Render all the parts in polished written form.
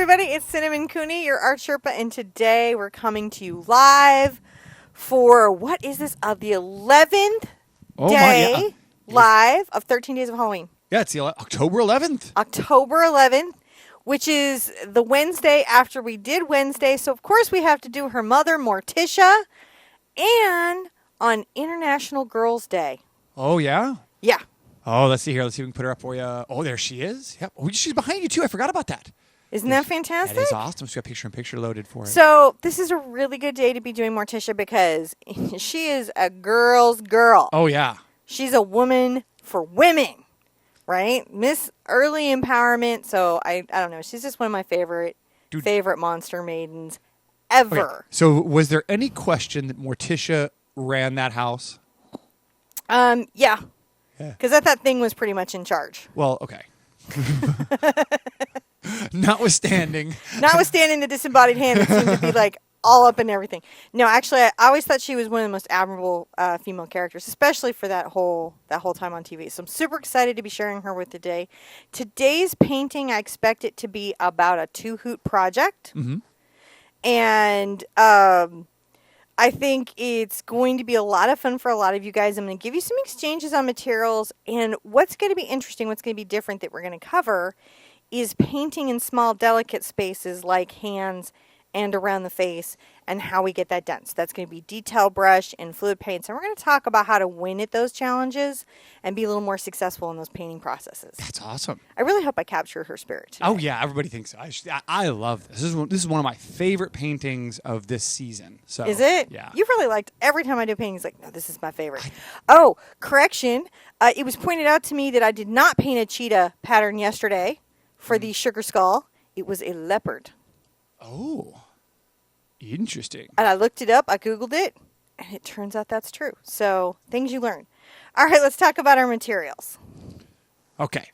everybody, it's Cinnamon Cooney, your art Sherpa, and today we're coming to you live for, what is this, the 11th day live of 13 Days of Halloween. Yeah, it's the October 11th. October 11th, which is the Wednesday after we did Wednesday, so of course we have to do her mother, Morticia, and on International Girls' Day. Oh, yeah? Yeah. Oh, let's see here. Let's see if we can put her up for you. Oh, there she is. Yep. Oh, she's behind you, too. I forgot about that. Isn't that fantastic? That is awesome. She's got picture-in-picture loaded for it. So this is a really good day to be doing Morticia because she is a girl's girl. Oh, yeah. She's a woman for women, right? Miss Early Empowerment. So I don't know. She's just one of my favorite monster maidens ever. Okay. So was there any question that Morticia ran that house? Yeah. Because that thing was pretty much in charge. Well, okay. Notwithstanding the disembodied hand that seemed to be like all up in everything. No, actually, I always thought she was one of the most admirable female characters, especially for that whole time on TV. So I'm super excited to be sharing her with today. Today's painting, I expect it to be about a 2-hoot project. Mm-hmm. And I think it's going to be a lot of fun for a lot of you guys. I'm going to give you some exchanges on materials. And what's going to be interesting, what's going to be different that we're going to cover is painting in small, delicate spaces like hands and around the face and how we get that done. So that's going to be detail brush and fluid paints. And we're going to talk about how to win at those challenges and be a little more successful in those painting processes. That's awesome. I really hope I capture her spirit today. Oh, yeah. Everybody thinks so. I love this. This is one of my favorite paintings of this season. So is it? Yeah. You've really liked every time I do paintings, like, no, this is my favorite. Oh, correction. It was pointed out to me that I did not paint a cheetah pattern yesterday for the sugar skull. It was a leopard. Oh. Interesting. And I looked it up, I Googled it, and it turns out that's true. So, things you learn. All right, let's talk about our materials. Okay.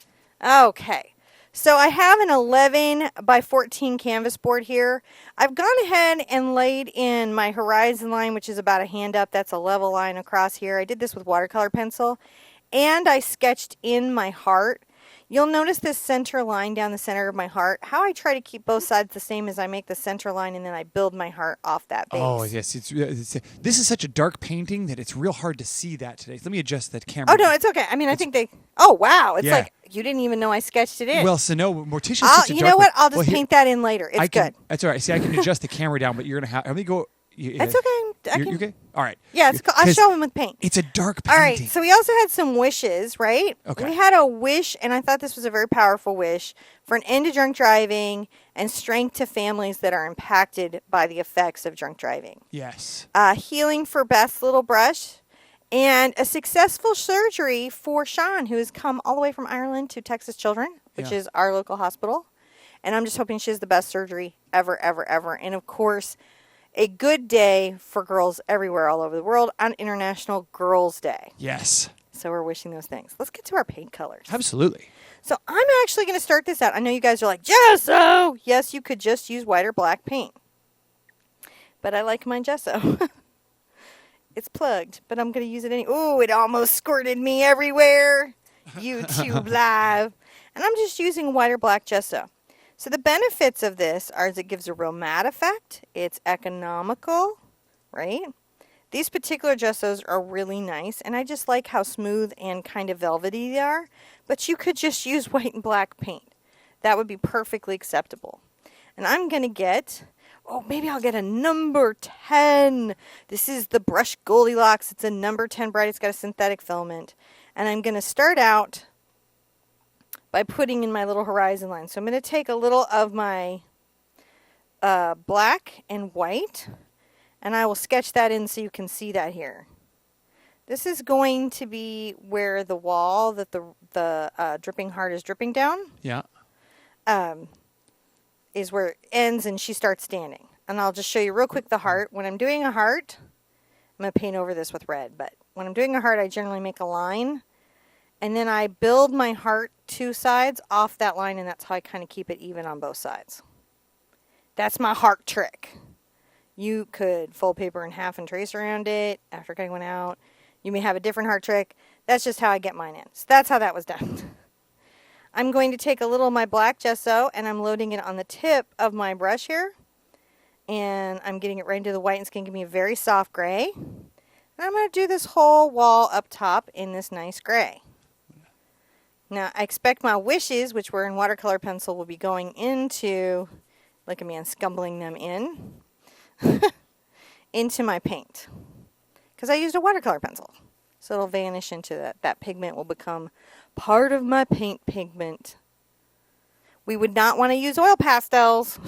Okay. So, I have an 11 by 14 canvas board here. I've gone ahead and laid in my horizon line, which is about a hand up. That's a level line across here. I did this with watercolor pencil. And I sketched in my heart. You'll notice this center line down the center of my heart. How I try to keep both sides the same is I make the center line and then I build my heart off that base. Oh, yes. This is such a dark painting that it's real hard to see that today. Let me adjust that camera. Oh, no, it's okay. I mean, I think they... Oh, wow. It's like you didn't even know I sketched it in. Well, so no, Morticia's such a dark... You know what? I'll just paint that in later. It's good. That's all right. See, I can adjust the camera down, but you're going to have... Let me go... It's okay. You're okay? All right. Yeah, I'll show them with paint. It's a dark painting. All right, so we also had some wishes, right? Okay. We had a wish, and I thought this was a very powerful wish, for an end to drunk driving and strength to families that are impacted by the effects of drunk driving. Yes. Healing for Beth's little brush, and a successful surgery for Sean, who has come all the way from Ireland to Texas Children, which is our local hospital. And I'm just hoping she has the best surgery ever, ever, ever. And, of course... a good day for girls everywhere all over the world on International Girls' Day. Yes. So we're wishing those things. Let's get to our paint colors. Absolutely. So I'm actually going to start this out. I know you guys are like, gesso! Yes, you could just use white or black paint. But I like mine gesso. It's plugged, but I'm going to use it anyway. Ooh, it almost squirted me everywhere. YouTube Live. And I'm just using white or black gesso. So the benefits of this are it gives a real matte effect. It's economical, right? These particular gessos are really nice, and I just like how smooth and kind of velvety they are. But you could just use white and black paint. That would be perfectly acceptable. And I'm going to get, maybe I'll get a number 10. This is the brush Goldilocks. It's a number 10 bright. It's got a synthetic filament. And I'm going to start out by putting in my little horizon line. So I'm going to take a little of my black and white, and I will sketch that in so you can see that here. This is going to be where the wall that the dripping heart is dripping down. Yeah. Is where it ends and she starts standing. And I'll just show you real quick the heart. When I'm doing a heart, I'm going to paint over this with red, but when I'm doing a heart, I generally make a line. And then I build my heart 2 sides off that line, and that's how I kind of keep it even on both sides. That's my heart trick. You could fold paper in half and trace around it after cutting one out. You may have a different heart trick. That's just how I get mine in. So that's how that was done. I'm going to take a little of my black gesso and I'm loading it on the tip of my brush here. And I'm getting it right into the white, and it's going to give me a very soft gray. And I'm going to do this whole wall up top in this nice gray. Now, I expect my wishes, which were in watercolor pencil, will be going into, look at me, I'm scumbling them in, into my paint. Because I used a watercolor pencil. So it'll vanish into that. That pigment will become part of my paint pigment. We would not want to use oil pastels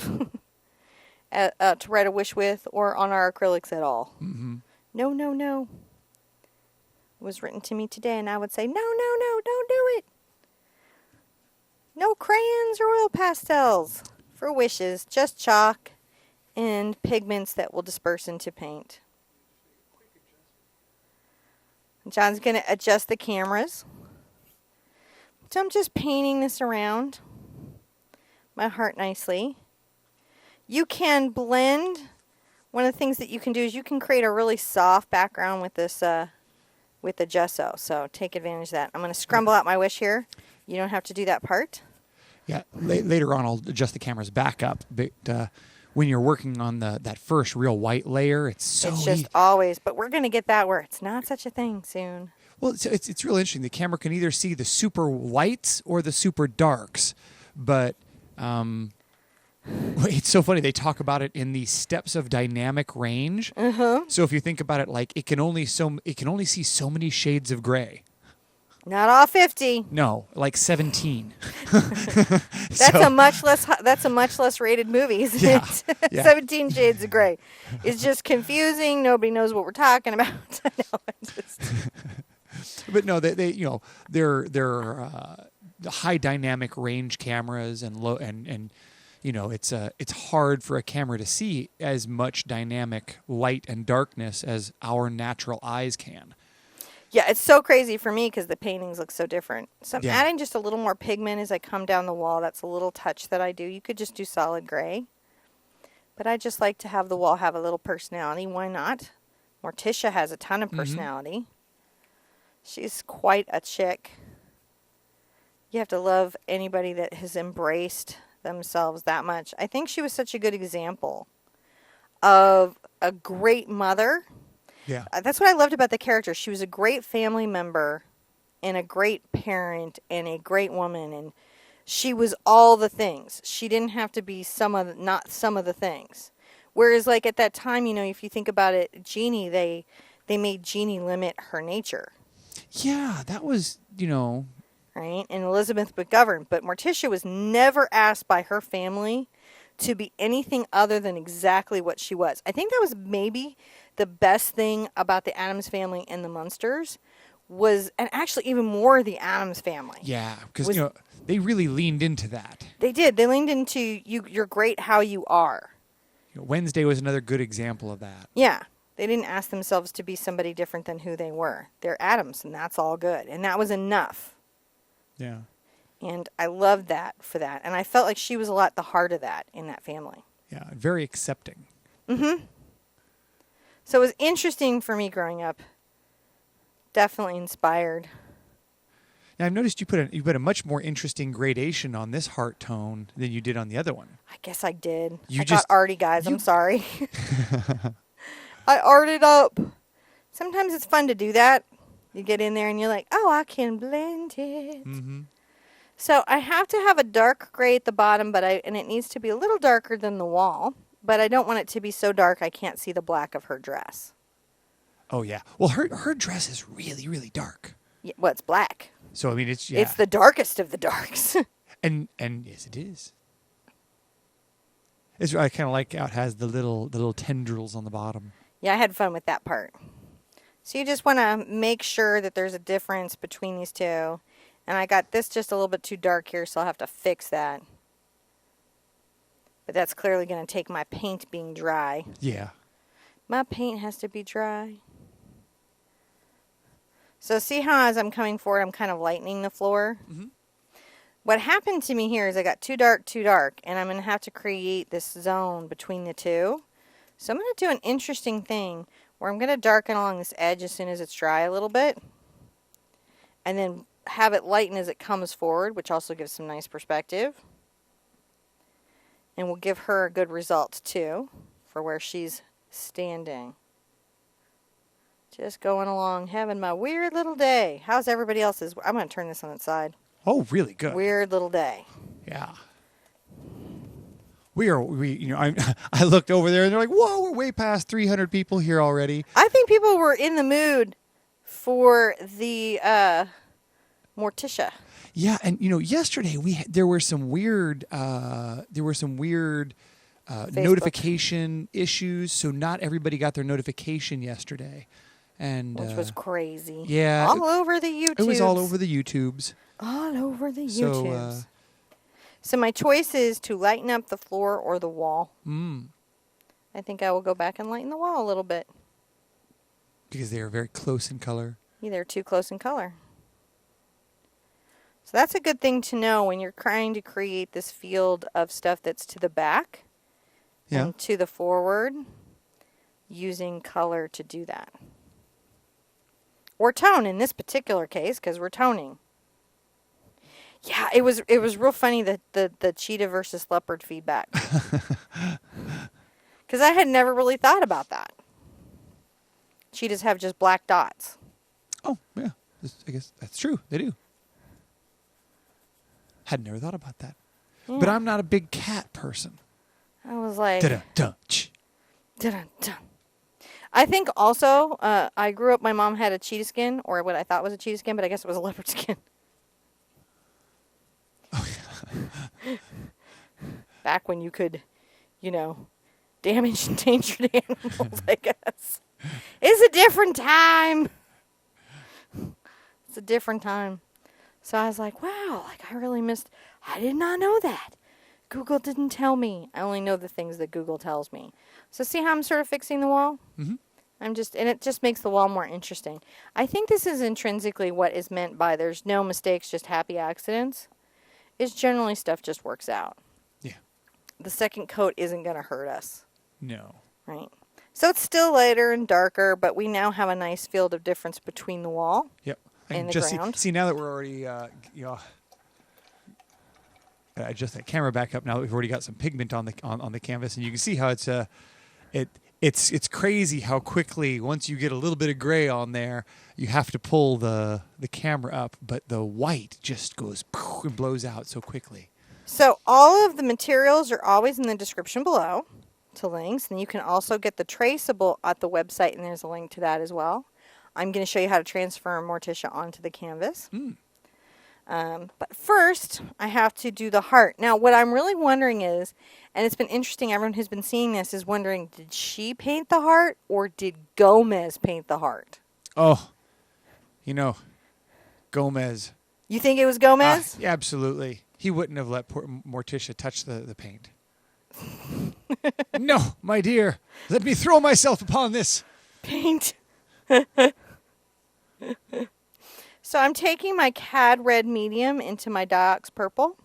to write a wish with or on our acrylics at all. Mm-hmm. No, no, no. It was written to me today, and I would say, no, no, no, don't do it. No crayons or oil pastels for wishes, just chalk and pigments that will disperse into paint. John's going to adjust the cameras. So I'm just painting this around my heart nicely. You can blend. One of the things that you can do is you can create a really soft background with this, with the gesso. So take advantage of that. I'm going to scrumble out my wish here. You don't have to do that part. Yeah, later on I'll adjust the cameras back up. But when you're working on that first real white layer, it's just always. But we're going to get that where it's not such a thing soon. Well, it's really interesting. The camera can either see the super whites or the super darks, but it's so funny. They talk about it in the steps of dynamic range. Uh-huh. So if you think about it, like it can only see so many shades of gray. Not all 50. No, like 17. That's a much less rated movie, isn't Yeah, it? yeah. 17 Shades of Grey. It's just confusing. Nobody knows what we're talking about. No, But no, they're high dynamic range cameras and low and it's hard for a camera to see as much dynamic light and darkness as our natural eyes can. Yeah, it's so crazy for me because the paintings look so different. So I'm Yeah. adding just a little more pigment as I come down the wall. That's a little touch that I do. You could just do solid gray. But I just like to have the wall have a little personality. Why not? Morticia has a ton of personality. She's quite a chick. You have to love anybody that has embraced themselves that much. I think she was such a good example of a great mother. Yeah. That's what I loved about the character. She was a great family member and a great parent and a great woman, and she was all the things. She didn't have to be not some of the things. Whereas like at that time, if you think about it, Jeannie, they made Jeannie limit her nature. Yeah, that was, Right? And Elizabeth McGovern. But Morticia was never asked by her family to be anything other than exactly what she was. I think that was maybe the best thing about the Addams family and the Munsters was, and actually even more the Addams family. Yeah, because, they really leaned into that. They did. They leaned into you're great how you are. Wednesday was another good example of that. Yeah. They didn't ask themselves to be somebody different than who they were. They're Addams, and that's all good. And that was enough. Yeah. And I loved that for that. And I felt like she was a lot the heart of that in that family. Yeah, very accepting. Mm-hmm. So it was interesting for me growing up. Definitely inspired. Now, I've noticed you put a much more interesting gradation on this heart tone than you did on the other one. I guess I did. You I just- got arty, guys. I'm sorry. I arted up. Sometimes it's fun to do that. You get in there and you're like, oh, I can blend it. Mm-hmm. So I have to have a dark gray at the bottom, and it needs to be a little darker than the wall. But I don't want it to be so dark I can't see the black of her dress. Oh, yeah. Well, her dress is really, really dark. Yeah, well, it's black. So, I mean, it's the darkest of the darks. And yes, it is. I kind of like how it has the little tendrils on the bottom. Yeah, I had fun with that part. So you just want to make sure that there's a difference between these two. And I got this just a little bit too dark here, so I'll have to fix that. But that's clearly going to take my paint being dry. Yeah. My paint has to be dry. So see how as I'm coming forward, I'm kind of lightening the floor? Mm-hmm. What happened to me here is I got too dark, and I'm going to have to create this zone between the two. So I'm going to do an interesting thing where I'm going to darken along this edge as soon as it's dry a little bit. And then have it lighten as it comes forward, which also gives some nice perspective. And will give her a good result too for where she's standing. Just going along, having my weird little day. How's everybody else's? I'm going to turn this on its side. Oh, really good. Weird little day. Yeah. I looked over there and they're like, whoa, we're way past 300 people here already. I think people were in the mood for the Morticia. Yeah, and yesterday there were some weird notification issues, so not everybody got their notification yesterday. And Which was crazy. Yeah. All over the YouTubes. It was all over the YouTubes. All over the So, YouTubes. So my choice is to lighten up the floor or the wall. I think I will go back and lighten the wall a little bit. Because they are very close in color. Yeah, they're too close in color. So that's a good thing to know when you're trying to create this field of stuff that's to the back and to the forward, using color to do that. Or tone in this particular case, because we're toning. Yeah, it was real funny, the cheetah versus leopard feedback. Because I had never really thought about that. Cheetahs have just black dots. Oh, yeah. I guess that's true. They do. Had never thought about that. Yeah. But I'm not a big cat person. I was like... Da-da-dun. Dun-dun-dun. I think also, I grew up, my mom had a cheetah skin, or what I thought was a cheetah skin, but I guess it was a leopard skin. Back when you could, damage endangered animals, I guess. It's a different time. It's a different time. So I was like, wow, I did not know that. Google didn't tell me. I only know the things that Google tells me. So see how I'm sort of fixing the wall? Mm-hmm. And it just makes the wall more interesting. I think this is intrinsically what is meant by there's no mistakes, just happy accidents. Is generally stuff just works out. Yeah. The second coat isn't going to hurt us. No. Right. So it's still lighter and darker, but we now have a nice field of difference between the wall and the ground. See, now that we're already, I adjust that camera back up now that we've already got some pigment on the canvas, and you can see how it's crazy how quickly, once you get a little bit of gray on there, you have to pull the camera up, but the white just goes and blows out so quickly. So all of the materials are always in the description below to links, and you can also get the traceable at the website, and there's a link to that as well. I'm going to show you how to transfer Morticia onto the canvas. But first, I have to do the heart. Now, what I'm really wondering is, and it's been interesting, everyone who's been seeing this is wondering, did she paint the heart or did Gomez paint the heart? Oh, Gomez. You think it was Gomez? Yeah, absolutely. He wouldn't have let poor Morticia touch the paint. No, my dear. Let me throw myself upon this. Paint. So I'm taking my Cad Red Medium into my Diox Purple,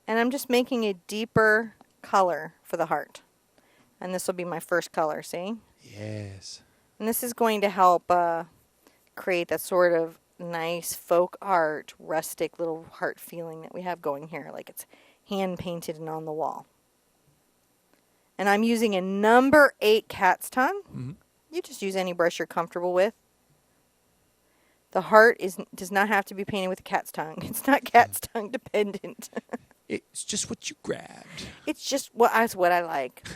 and I'm just making a deeper color for the heart. And this will be my first color, see? Yes. And this is going to help create that sort of nice folk art, rustic little heart feeling that we have going here, like it's hand-painted and on the wall. And I'm using a number 8 cat's tongue. Mm-hmm. You just use any brush you're comfortable with. The heart does not have to be painted with a cat's tongue. It's not cat's tongue dependent. It's just what you grabbed. It's just that's what I like.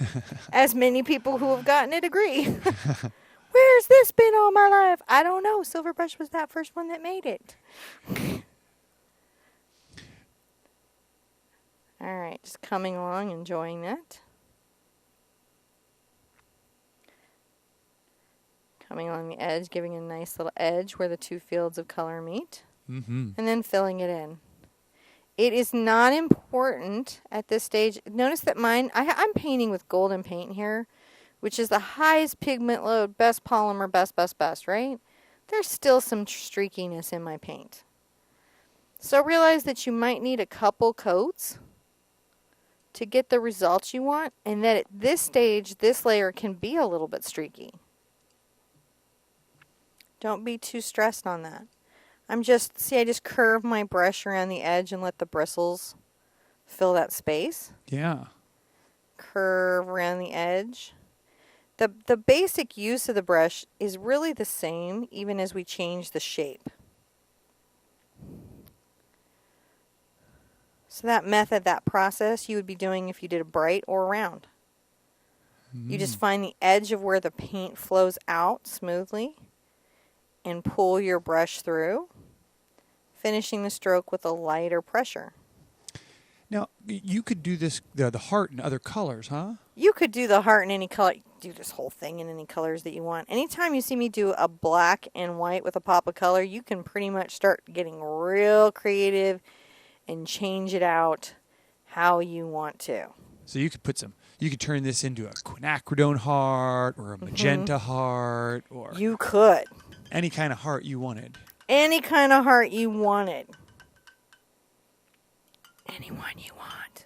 As many people who have gotten it agree. Where's this been all my life? I don't know. Silverbrush was that first one that made it. All right, just coming along, enjoying that. Coming along the edge, giving a nice little edge where the two fields of color meet. Mm-hmm. And then filling it in. It is not important at this stage. Notice that mine, I'm painting with golden paint here, which is the highest pigment load, best polymer, best, right? There's still some streakiness in my paint. So realize that you might need a couple coats to get the results you want, and that at this stage, this layer can be a little bit streaky. Don't be too stressed on that. I just curve my brush around the edge and let the bristles fill that space. Yeah. Curve around the edge. The basic use of the brush is really the same even as we change the shape. So that method, that process, you would be doing if you did a bright or a round. You just find the edge of where the paint flows out smoothly and pull your brush through, finishing the stroke with a lighter pressure. Now, you could do this, the heart in other colors, huh? You could do the heart in any color. Do this whole thing in any colors that you want. Anytime you see me do a black and white with a pop of color, you can pretty much start getting real creative and change it out how you want to. So you could turn this into a quinacridone heart or a magenta heart or You could. any kind of heart you wanted. Any kind of heart you wanted. Anyone you want.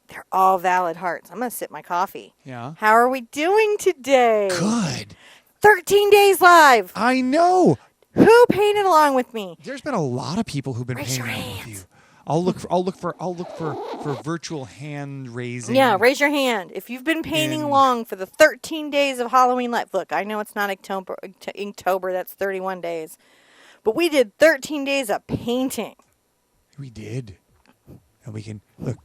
They're all valid hearts. I'm going to sip my coffee. Yeah. How are we doing today? Good. 13 days live. I know. Who painted along with me? There's been a lot of people who've been Raise painting your along with hands. you. I'll look for virtual hand raising. Yeah, raise your hand. If you've been painting along for the 13 days of Halloween life. Look, I know it's not Inktober, that's 31 days. But we did 13 days of painting. We did. And we can look.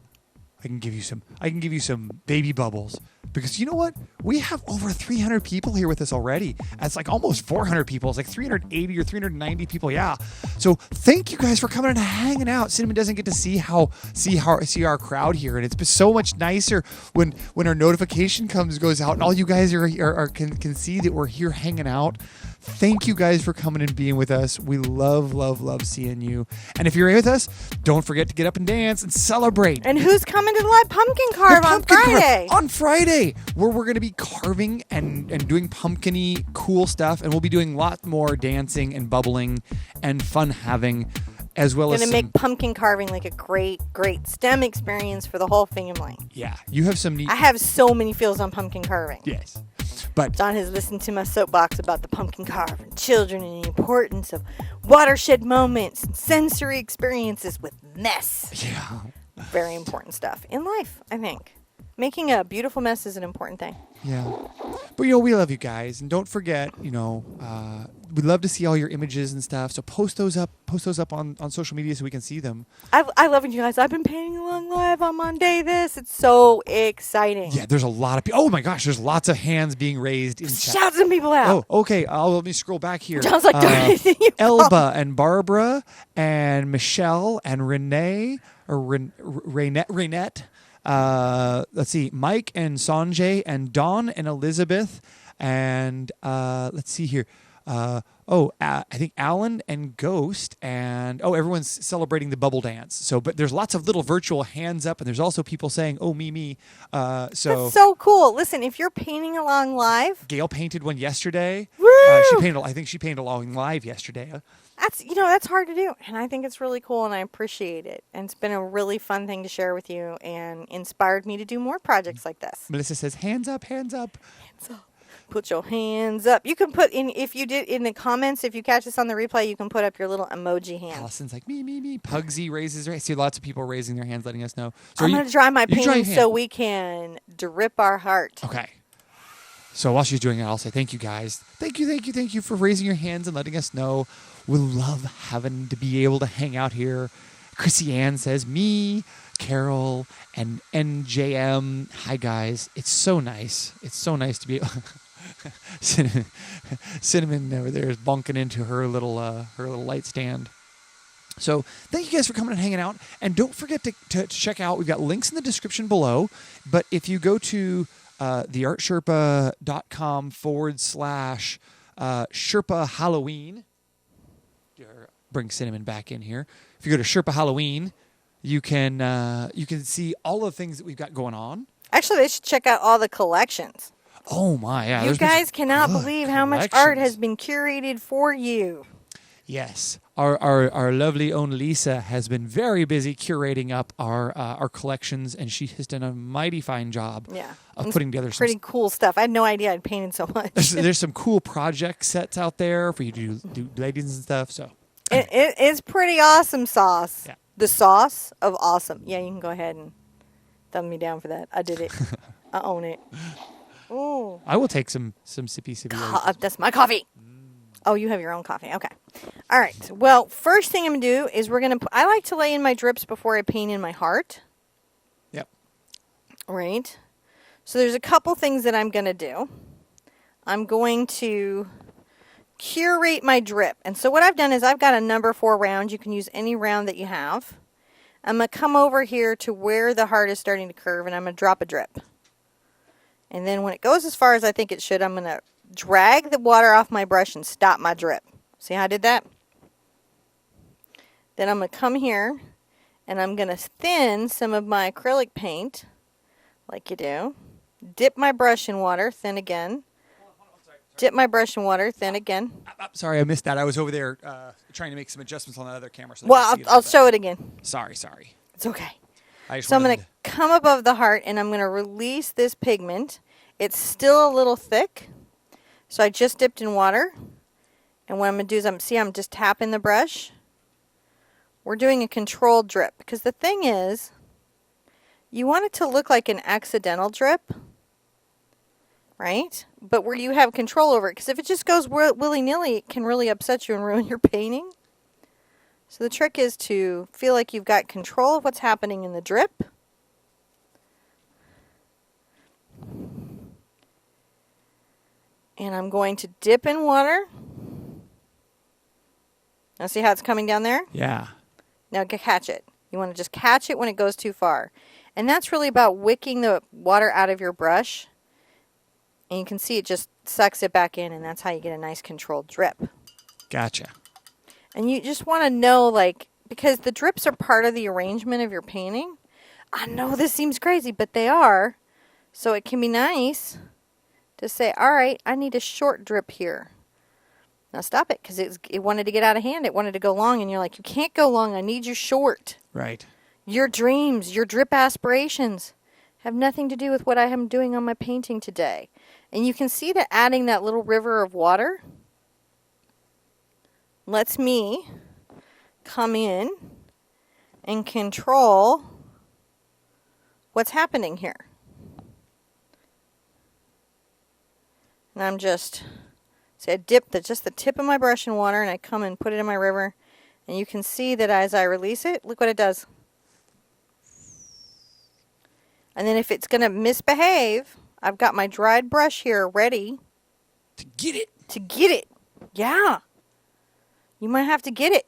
I can give you some baby bubbles because you know what? We have over 300 people here with us already. It's like almost 400 people. It's like 380 or 390 people. Yeah. So thank you guys for coming and hanging out. Cinnamon doesn't get to see our crowd here, and it's been so much nicer when our notification goes out and all you guys can see that we're here hanging out. Thank you guys for coming and being with us. We love seeing you. And if you're with us, don't forget to get up and dance and celebrate. And who's coming to the live pumpkin carve on Friday? On Friday, where we're going to be carving and doing pumpkin-y cool stuff. And we'll be doing a lot more dancing and bubbling and fun having, as well as Gonna make pumpkin carving like a great STEM experience for the whole family. Yeah, you have some neat... I have so many feels on pumpkin carving. Yes. But Don has listened to my soapbox about the pumpkin carve and children and the importance of watershed moments and sensory experiences with mess. yeah. Very important stuff in life, I think. Making a beautiful mess is an important thing. Yeah. But, we love you guys. And don't forget, we'd love to see all your images and stuff. So post those up on social media so we can see them. I love it, you guys. I've been painting along live. I'm on day this. It's so exciting. Yeah, there's a lot of people. Oh, my gosh. There's lots of hands being raised in chat. Shout some people out. Oh, okay. Let me scroll back here. John's like, Elba and Barbara and Michelle and Renee or Renette. Let's see, Mike and Sanjay and Dawn and Elizabeth and let's see here. I think Alan and Ghost and everyone's celebrating the bubble dance. So, but there's lots of little virtual hands up, and there's also people saying, "Oh, me." That's so cool. Listen, if you're painting along live, Gail painted one yesterday. Woo! I think she painted along live yesterday. that's hard to do, and I think it's really cool, and I appreciate it. And it's been a really fun thing to share with you, and inspired me to do more projects like this. Melissa says, "Hands up, hands up." Hands up. Put your hands up. You can put in, if you did in the comments, if you catch this on the replay, you can put up your little emoji hand. Allison's like, me. Pugsy raises her hand. I see lots of people raising their hands, letting us know. So I'm going to dry my painting hand. so we can drip our heart. Okay. So while she's doing it, I'll say thank you, guys. Thank you for raising your hands and letting us know. We love having to be able to hang out here. Chrissy Ann says, me, Carol, and NJM. Hi, guys. It's so nice. It's so nice to be able... Cinnamon over there is bonking into her little light stand. So thank you guys for coming and hanging out. And don't forget to check out, we've got links in the description below. But if you go to TheArtSherpa.com /Sherpa Halloween, bring Cinnamon back in here. If you go to Sherpa Halloween, you can see all of the things that we've got going on. Actually, they should check out all the collections. Oh my, yeah. You guys cannot believe how much art has been curated for you. Yes. Our lovely own Lisa has been very busy curating up our collections, and she has done a mighty fine job of putting together some pretty cool stuff. I had no idea I'd painted so much. There's some cool project sets out there for you to do ladies and stuff. So It's pretty awesome sauce. Yeah. The sauce of awesome. Yeah, you can go ahead and thumb me down for that. I did it. I own it. Ooh. I will take some sippy. That's my coffee. Oh, you have your own coffee. Okay. All right. Well, first thing I'm going to do is I like to lay in my drips before I paint in my heart. Yep. Right. So there's a couple things that I'm going to do. I'm going to curate my drip. And so what I've done is I've got a number 4 round. You can use any round that you have. I'm going to come over here to where the heart is starting to curve, and I'm going to drop a drip. And then when it goes as far as I think it should, I'm going to drag the water off my brush and stop my drip. See how I did that? Then I'm going to come here, and I'm going to thin some of my acrylic paint, like you do. Dip my brush in water, thin again. Dip my brush in water, thin again. Sorry, I missed that. I was over there trying to make some adjustments on that other camera. So Well, I'll show it again. Sorry. It's okay. So I'm going to come above the heart, and I'm going to release this pigment. It's still a little thick, so I just dipped in water. And what I'm going to do is I'm just tapping the brush. We're doing a controlled drip, because the thing is, you want it to look like an accidental drip, right? But where you have control over it, because if it just goes willy-nilly, it can really upset you and ruin your painting. So the trick is to feel like you've got control of what's happening in the drip. And I'm going to dip in water. Now see how it's coming down there? Yeah. Now catch it. You want to just catch it when it goes too far. And that's really about wicking the water out of your brush. And you can see it just sucks it back in, and that's how you get a nice controlled drip. Gotcha. And you just want to know, like, because the drips are part of the arrangement of your painting. I know this seems crazy, but they are. So it can be nice to say, all right, I need a short drip here. Now stop it, because it wanted to get out of hand. It wanted to go long, and you're like, you can't go long. I need you short. Right. Your dreams, your drip aspirations have nothing to do with what I am doing on my painting today. And you can see that adding that little river of water lets me come in and control what's happening here. And I'm just, see, I dip just the tip of my brush in water, and I come and put it in my river. And you can see that as I release it, look what it does. And then if it's going to misbehave, I've got my dried brush here ready. To get it. To get it. Yeah. You might have to get it.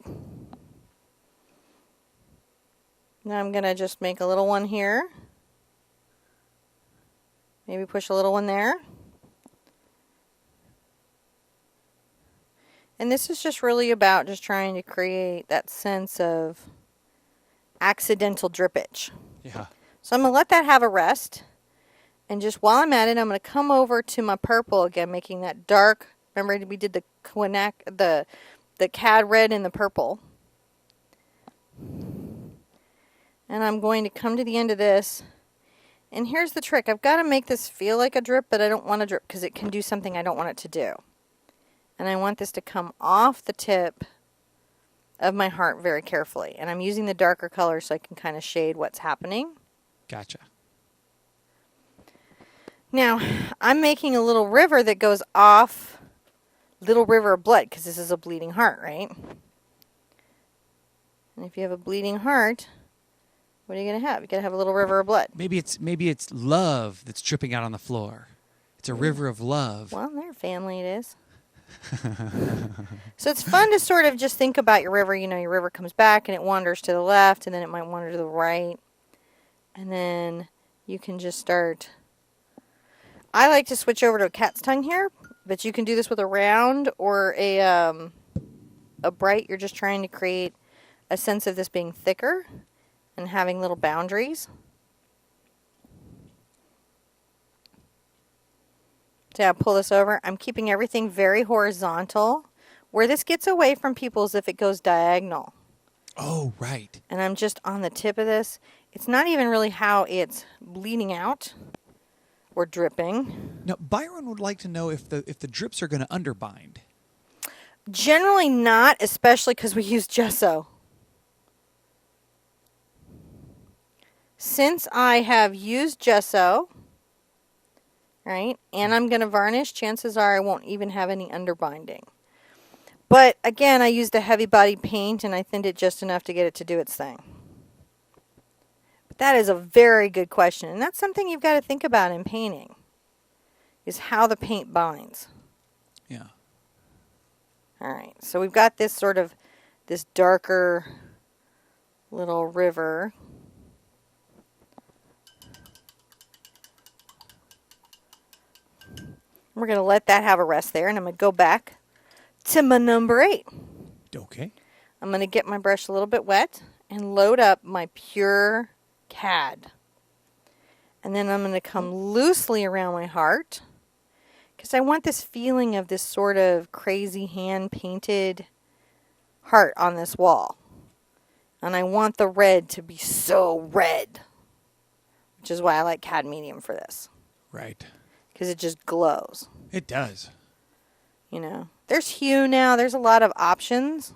Now I'm going to just make a little one here. Maybe push a little one there. And this is just really about just trying to create that sense of accidental drippage. Yeah. So I'm going to let that have a rest. And just while I'm at it, I'm going to come over to my purple again, making that dark. Remember we did the cad red and the purple. And I'm going to come to the end of this. And here's the trick. I've got to make this feel like a drip, but I don't want to drip because it can do something I don't want it to do. And I want this to come off the tip of my heart very carefully. And I'm using the darker color so I can kind of shade what's happening. Gotcha. Now, I'm making a little river that goes off, little river of blood, because this is a bleeding heart, right? And if you have a bleeding heart, what are you going to have? You're going to have a little river of blood. Maybe it's love that's dripping out on the floor. It's a river of love. Well, in their family it is. So it's fun to sort of just think about your river. You know, your river comes back and it wanders to the left, and then it might wander to the right. And then you can just start. I like to switch over to a cat's tongue here, but you can do this with a round or a bright. You're just trying to create a sense of this being thicker and having little boundaries. So I'll pull this over. I'm keeping everything very horizontal. Where this gets away from people is if it goes diagonal. Oh, right. And I'm just on the tip of this. It's not even really how it's bleeding out or dripping. Now, Byron would like to know if the drips are going to underbind. Generally not, especially because we use gesso. Since I have used gesso, right, and I'm going to varnish, chances are I won't even have any underbinding. But again, I used a heavy body paint and I thinned it just enough to get it to do its thing. But that is a very good question, and that's something you've got to think about in painting, is how the paint binds. Yeah. All right, so we've got this sort of, this darker little river. We're going to let that have a rest there, and I'm going to go back to my number 8. Okay. I'm going to get my brush a little bit wet and load up my pure CAD. And then I'm going to come loosely around my heart, because I want this feeling of this sort of crazy hand-painted heart on this wall. And I want the red to be so red, which is why I like CAD medium for this. Right. Because it just glows. It does. You know, there's hue now. There's a lot of options.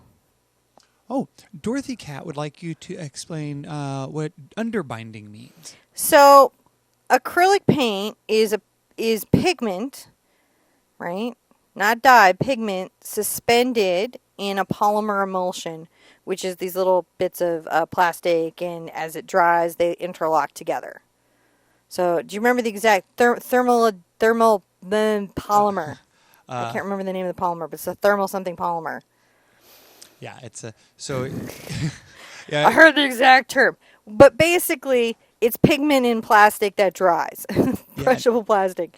Oh, Dorothy Cat would like you to explain what underbinding means. So, acrylic paint is pigment, right? Not dye, pigment suspended in a polymer emulsion, which is these little bits of plastic, and as it dries, they interlock together. So, do you remember the exact thermal polymer? I can't remember the name of the polymer, but it's a thermal something polymer. Yeah, it's a yeah. I heard the exact term, but basically, it's pigment in plastic that dries, brushable plastic.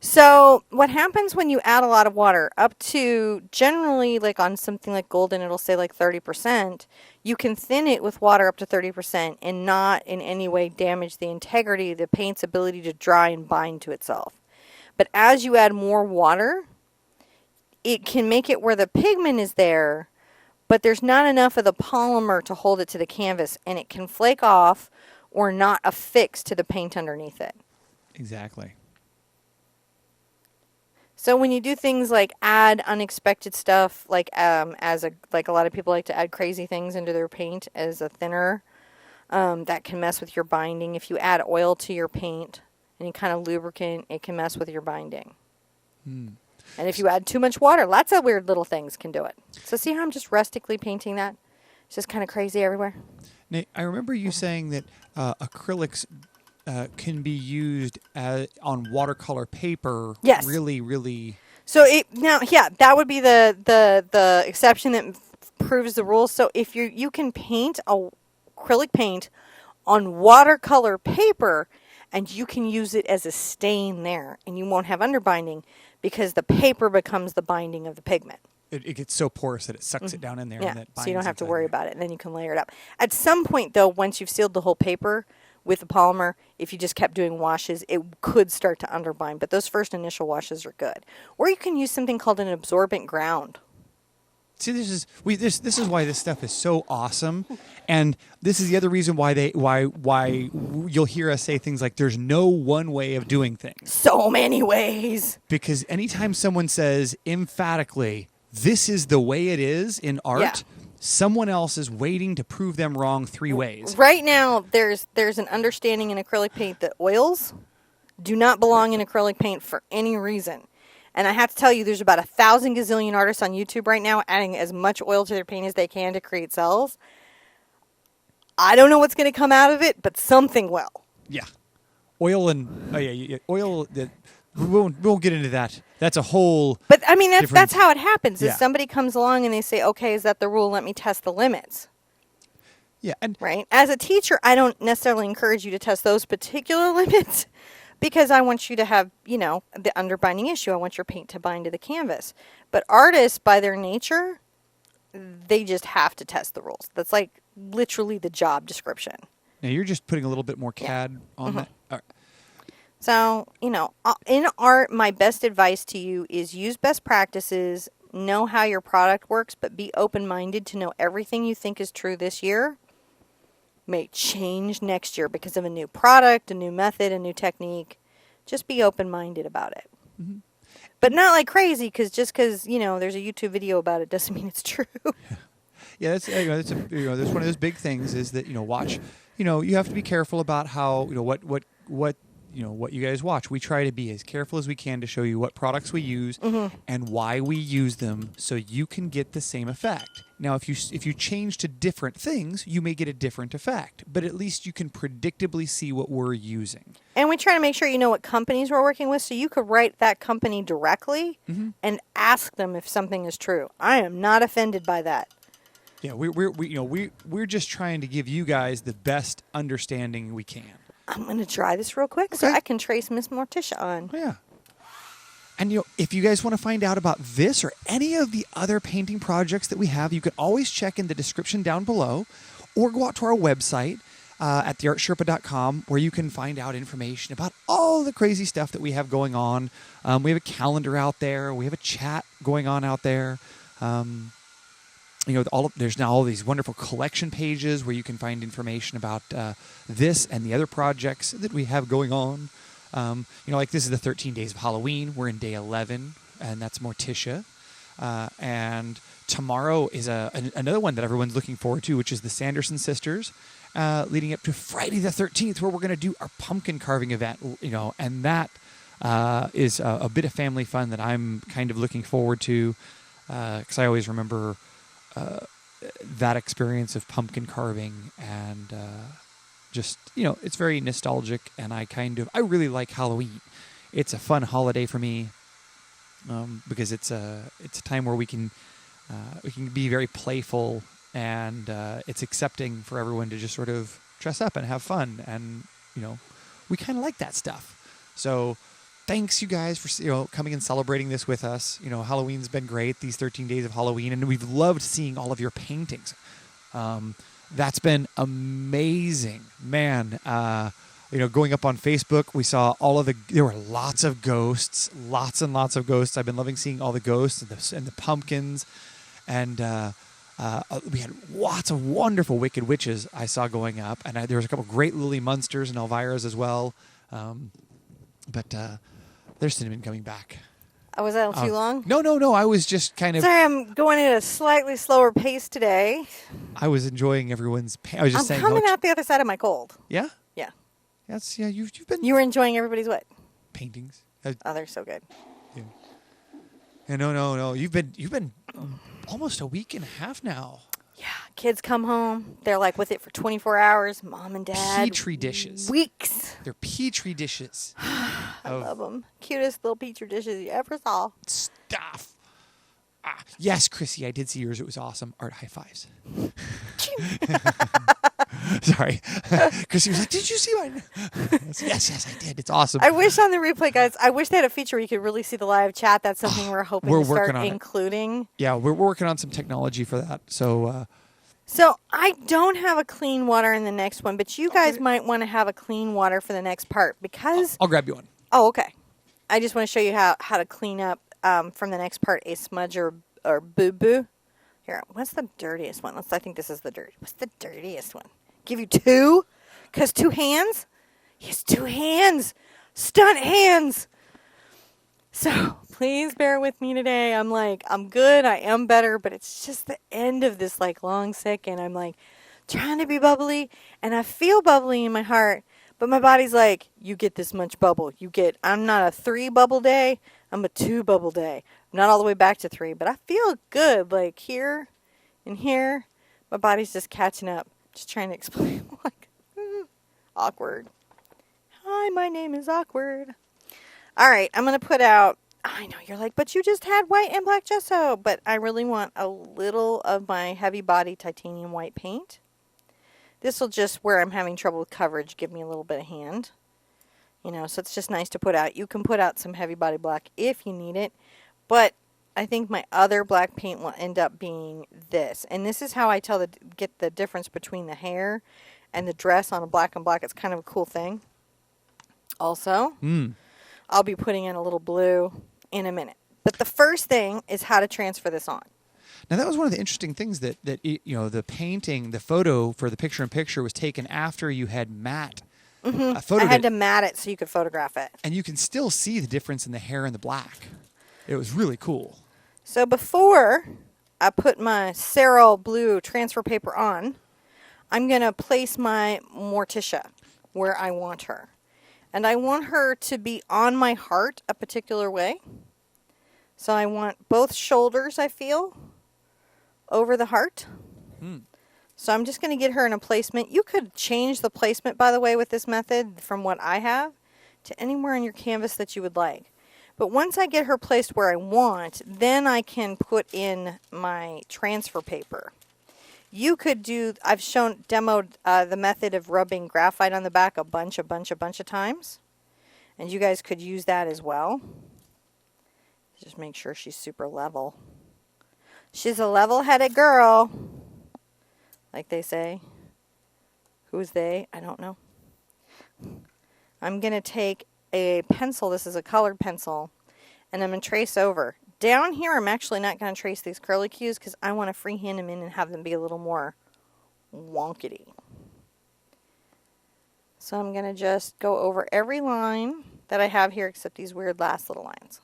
So, what happens when you add a lot of water, up to generally, like on something like golden, it'll say like 30%. You can thin it with water up to 30% and not in any way damage the integrity of the paint's ability to dry and bind to itself. But as you add more water, it can make it where the pigment is there, but there's not enough of the polymer to hold it to the canvas, and it can flake off or not affix to the paint underneath it. Exactly. So when you do things like add unexpected stuff, like a lot of people like to add crazy things into their paint as a thinner, that can mess with your binding. If you add oil to your paint, any kind of lubricant, it can mess with your binding. And if you add too much water, lots of weird little things can do it. So see how I'm just rustically painting that? It's just kind of crazy everywhere. Now, I remember you saying that acrylics can be used on watercolor paper. Yes. Really, really. So that would be the exception that proves the rule. So if you can paint acrylic paint on watercolor paper, and you can use it as a stain there, and you won't have underbinding because the paper becomes the binding of the pigment. It gets so porous that it sucks it down in there. Yeah, And that so you don't binds have to inside worry there. about it, and then you can layer it up. At some point, though, once you've sealed the whole paper with the polymer, if you just kept doing washes, it could start to underbind, but those first initial washes are good. Or you can use something called an absorbent ground. See, this is why this stuff is so awesome, and this is the other reason why you'll hear us say things like "there's no one way of doing things." So many ways. Because anytime someone says emphatically, "This is the way it is in art," Yeah. someone else is waiting to prove them wrong 3 ways. Right now, there's an understanding in acrylic paint that oils do not belong in acrylic paint for any reason. And I have to tell you, there's about 1,000 gazillion artists on YouTube right now adding as much oil to their paint as they can to create cells. I don't know what's going to come out of it, but something will. Yeah, oil and oil. We won't get into that. That's a whole. But I mean, that's how it happens. Yeah. Is somebody comes along and they say, "Okay, is that the rule? Let me test the limits." Yeah, and Right. As a teacher, I don't necessarily encourage you to test those particular limits, because I want you to have, the underbinding issue. I want your paint to bind to the canvas. But artists, by their nature, they just have to test the rules. That's like literally the job description. now you're just putting a little bit more CAD on that. All right. So, in art, my best advice to you is use best practices, know how your product works, but be open-minded to know everything you think is true this year may change next year because of a new product, a new method, a new technique. Just be open-minded about it. Mm-hmm. But not like crazy, because just because, there's a YouTube video about it doesn't mean it's true. Yeah, that's that's one of those big things is that watch. You have to be careful about how what you guys watch. We try to be as careful as we can to show you what products we use and why we use them, so you can get the same effect. Now, if you change to different things, you may get a different effect, but at least you can predictably see what we're using. And we try to make sure you know what companies we're working with, so you could write that company directly and ask them if something is true. I am not offended by that. Yeah, we're just trying to give you guys the best understanding we can. I'm going to try this real quick so I can trace Miss Morticia on. Yeah. And if you guys want to find out about this or any of the other painting projects that we have, you can always check in the description down below, or go out to our website at TheArtSherpa.com, where you can find out information about all the crazy stuff that we have going on. We have a calendar out there. We have a chat going on out there. There's now all these wonderful collection pages where you can find information about this and the other projects that we have going on. Like this is the 13 days of Halloween. We're in day 11, and that's Morticia. And tomorrow is another one that everyone's looking forward to, which is the Sanderson Sisters, leading up to Friday the 13th, where we're going to do our pumpkin carving event. And that is a bit of family fun that I'm kind of looking forward to, because I always remember that experience of pumpkin carving, and just it's very nostalgic, and I really like Halloween. It's a fun holiday for me, because it's a time where we can be very playful, and it's accepting for everyone to just sort of dress up and have fun, and we kind of like that stuff. So thanks, you guys, for coming and celebrating this with us. Halloween's been great, these 13 days of Halloween, and we've loved seeing all of your paintings. That's been amazing, man. Going up on Facebook, we saw there were lots of ghosts, lots and lots of ghosts. I've been loving seeing all the ghosts and the pumpkins, and we had lots of wonderful Wicked Witches I saw going up, and there was a couple great Lily Munsters and Elvira's as well. But they're still been coming back. Oh, was that too long? No. I was just kind of... Sorry, I'm going at a slightly slower pace today. I was enjoying everyone's... I was just saying... I'm coming out the other side of my cold. Yeah? Yeah. You've been... You were enjoying everybody's what? Paintings. Oh, they're so good. Yeah. No. You've been almost a week and a half now. Yeah. Kids come home. They're like with it for 24 hours. Mom and Dad. Petri dishes. Weeks. They're Petri dishes. I love them. Cutest little Petri dishes you ever saw. Stuff. Yes, Chrissy, I did see yours. It was awesome. Art high fives. Sorry. Chrissy was like, did you see mine? Yes, I did. It's awesome. I wish on the replay, guys, I wish they had a feature where you could really see the live chat. That's something we're hoping to start including. Yeah, we're working on some technology for that. So I don't have a clean water in the next one, but you guys might want to have a clean water for the next part, because... I'll grab you one. Oh, okay. I just want to show you how to clean up from the next part a smudge or boo-boo. Here, what's the dirtiest one? I think this is the dirty. What's the dirtiest one? Give you two? Because 2 hands? He has 2 hands. Stunt hands. So please bear with me today. I'm good. I am better, but it's just the end of this long sick, and I'm trying to be bubbly, and I feel bubbly in my heart, but my body's like, you get this much bubble. I'm not a 3 bubble day. I'm a 2 bubble day. I'm not all the way back to 3, but I feel good. Here and here, my body's just catching up. Just trying to explain. Awkward. Hi, my name is Awkward. All right, I'm going to put out, I know you're like, but you just had white and black gesso, but I really want a little of my heavy body titanium white paint. This will just, where I'm having trouble with coverage, give me a little bit of hand. So it's just nice to put out. You can put out some heavy body black if you need it, but I think my other black paint will end up being this. And this is how I get the difference between the hair and the dress on a black and black. It's kind of a cool thing. Also, I'll be putting in a little blue in a minute. But the first thing is how to transfer this on. Now, that was one of the interesting things that the painting, the photo for the picture-in-picture was taken after you had matte. I had to matte it so you could photograph it. And you can still see the difference in the hair and the black. It was really cool. So before I put my Cerol blue transfer paper on, I'm going to place my Morticia where I want her. And I want her to be on my heart a particular way. So I want both shoulders, I feel, over the heart. So I'm just going to get her in a placement. You could change the placement, by the way, with this method from what I have to anywhere on your canvas that you would like. But once I get her placed where I want, then I can put in my transfer paper. You could do, I've demoed the method of rubbing graphite on the back a bunch of times. And you guys could use that as well. Just make sure she's super level. She's a level-headed girl, like they say. Who's they? I don't know. I'm going to take a pencil. This is a colored pencil. And I'm going to trace over. Down here, I'm actually not going to trace these curlicues because I want to freehand them in and have them be a little more wonkety. So I'm going to just go over every line that I have here except these weird last little lines.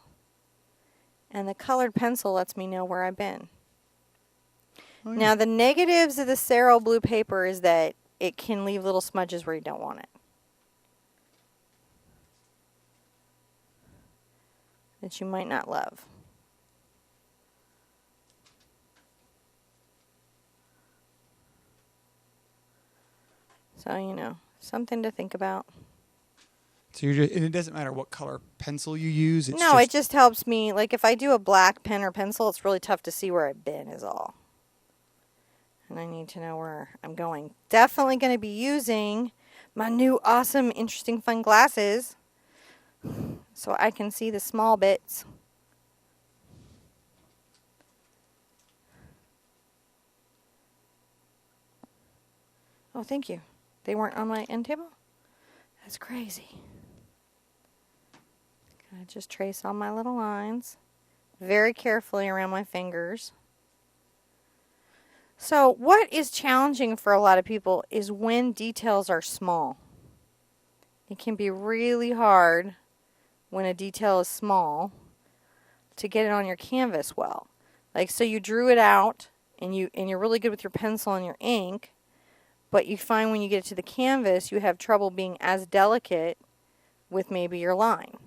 And the colored pencil lets me know where I've been. Oh, yeah. Now, the negatives of the Cerol blue paper is that it can leave little smudges where you don't want it. That you might not love. So, you know, something to think about. So you're just, and it doesn't matter what color pencil you use. It's no, it just helps me. Like if I do a black pen or pencil, it's really tough to see where I've been is all. And I need to know where I'm going. Definitely going to be using my new awesome, interesting, fun glasses so I can see the small bits. Oh, thank you. They weren't on my end table? That's crazy. I just trace all my little lines very carefully around my fingers. So what is challenging for a lot of people is when details are small. It can be really hard when a detail is small to get it on your canvas well. Like so you drew it out and you're really good with your pencil and your ink, but you find when you get it to the canvas you have trouble being as delicate with maybe your line.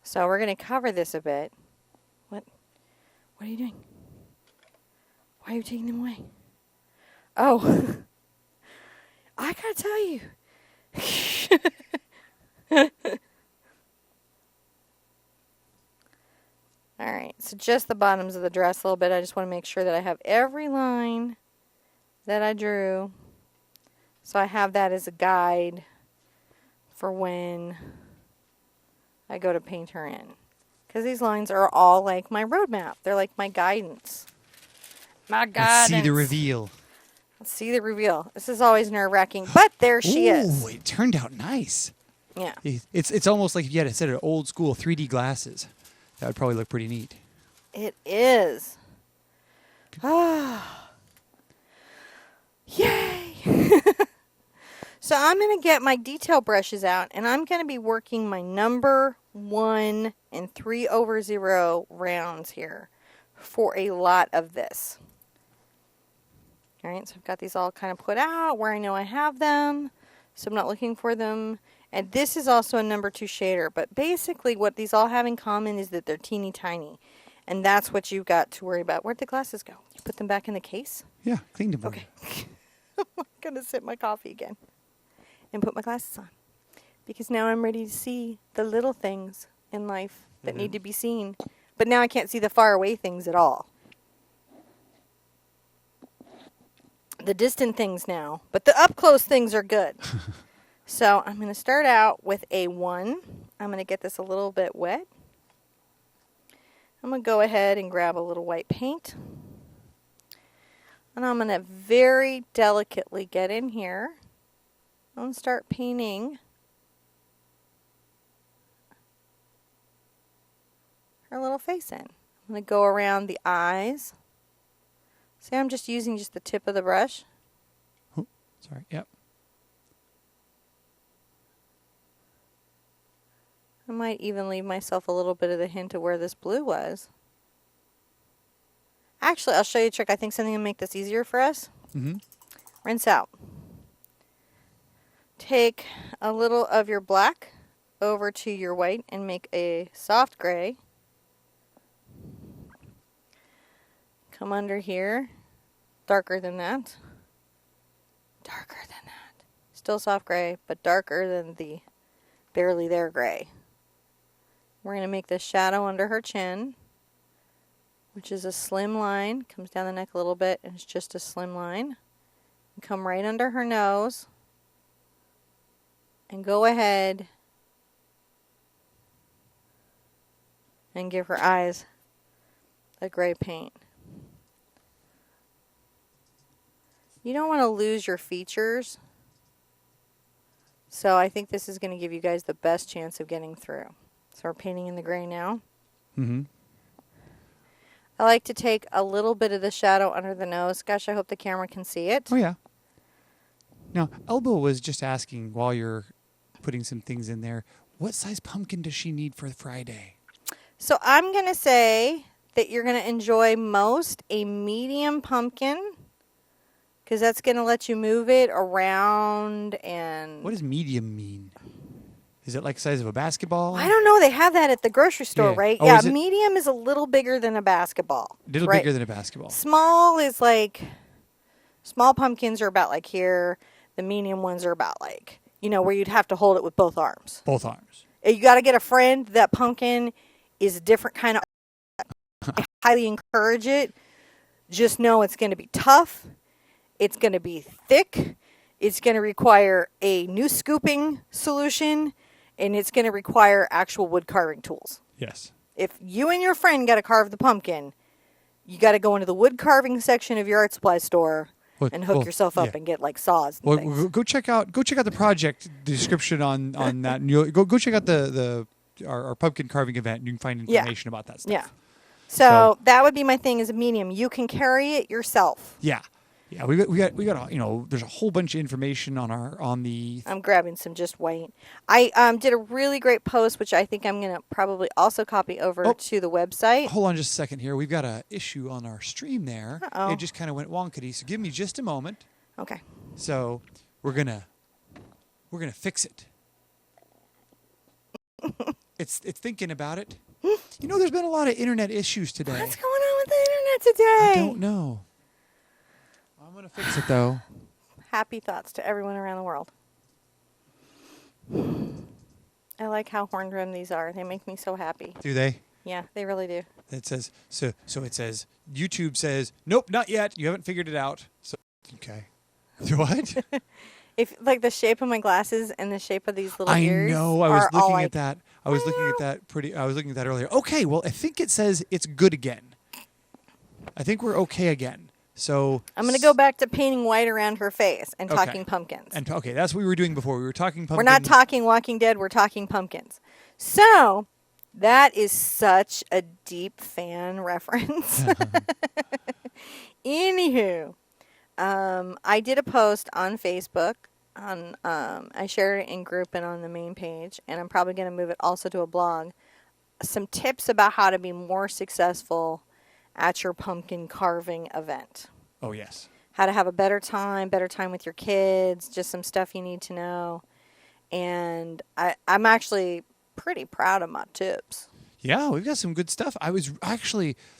So we're going to cover this a bit. What are you doing? Why are you taking them away? Oh, I got to tell you. All right, so just the bottoms of the dress a little bit. I just want to make sure that I have every line that I drew. So I have that as a guide for when I go to paint her in. Because these lines are all like my roadmap. They're like my guidance. My guidance. Let's see the reveal. Let's see the reveal. This is always nerve-wracking, but there she is. Oh, it turned out nice. Yeah. It's almost like if you had a set of old school 3D glasses. That would probably look pretty neat. It is. Ah. Yay. So I'm going to get my detail brushes out, and I'm going to be working my number 1 and 3/0 rounds here for a lot of this. All right, so I've got these all kind of put out where I know I have them, so I'm not looking for them. And this is also a number 2 shader, but basically what these all have in common is that they're teeny tiny, and that's what you've got to worry about. Where'd the glasses go? You put them back in the case? Yeah, cleaned them. Okay. I'm going to sip my coffee again and put my glasses on because now I'm ready to see the little things in life that need to be seen. But now I can't see the far away things at all. The distant things now, but the up close things are good. So I'm going to start out with a 1. I'm going to get this a little bit wet. I'm going to go ahead and grab a little white paint. And I'm going to very delicately get in here and start painting her little face in. I'm going to go around the eyes. See, I'm just using just the tip of the brush. Oh, sorry, yep. I might even leave myself a little bit of the hint of where this blue was. Actually, I'll show you a trick. I think something will make this easier for us. Mm-hmm. Rinse out. Take a little of your black over to your white and make a soft gray. Come under here. Darker than that. Darker than that. Still soft gray, but darker than the barely there gray. We're going to make the shadow under her chin, which is a slim line. Comes down the neck a little bit, and it's just a slim line. And come right under her nose. And go ahead and give her eyes a gray paint. You don't want to lose your features. So I think this is going to give you guys the best chance of getting through. So we're painting in the gray now. Mm-hmm. I like to take a little bit of the shadow under the nose. Gosh, I hope the camera can see it. Oh, yeah. Now, Elbow was just asking while you're putting some things in there, what size pumpkin does she need for Friday? So I'm going to say that you're going to enjoy most a medium pumpkin, because that's going to let you move it around. And What does medium mean? Is it like the size of a basketball? I don't know. They have that at the grocery store, Yeah. right? Oh, Yeah, is it? medium is a little bigger than a basketball. A little right? bigger than a basketball. Small is like, small pumpkins are about like here. The medium ones are about like, you know, where you'd have to hold it with both arms. Both arms. You got to get a friend. That pumpkin is a different kind of. I highly encourage it. Just know it's going to be tough. It's going to be thick. It's going to require a new scooping solution, and it's going to require actual wood carving tools. Yes. If you and your friend got to carve the pumpkin, you got to go into the wood carving section of your art supply store and hook yourself up and get like saws and things. Go check out the project description on that. And you'll, go check out our pumpkin carving event, and you can find information about that stuff. Yeah. So that would be my thing as a medium. You can carry it yourself. Yeah. Yeah, we got there's a whole bunch of information on the. I'm grabbing some just white. I did a really great post, which I think I'm going to probably also copy over to the website. Hold on just a second here. We've got an issue on our stream there. Uh-oh. It just kind of went wonkety. So give me just a moment. Okay. So we're gonna fix it. It's thinking about it. You know, there's been a lot of internet issues today. What's going on with the internet today? I don't know. I'm going to fix it, though. Happy thoughts to everyone around the world. I like how horn rimmed these are. They make me so happy. Do they? Yeah, they really do. It says so it says YouTube says, "Nope, not yet. You haven't figured it out." So okay. What? If like the shape of my glasses and the shape of these little ears. I know. I was looking like, at that. I was looking at that earlier. Okay, well, I think it says it's good again. I think we're okay again. So I'm going to go back to painting white around her face and Okay. talking pumpkins. And okay, that's what we were doing before. We were talking pumpkins. We're not talking Walking Dead. We're talking pumpkins. So that is such a deep fan reference. Anywho, I did a post on Facebook. I shared it in group and on the main page, and I'm probably going to move it also to a blog. Some tips about how to be more successful at your pumpkin carving event. Oh, yes. How to have a better time with your kids, just some stuff you need to know. And I'm actually pretty proud of my tips. Yeah, we've got some good stuff.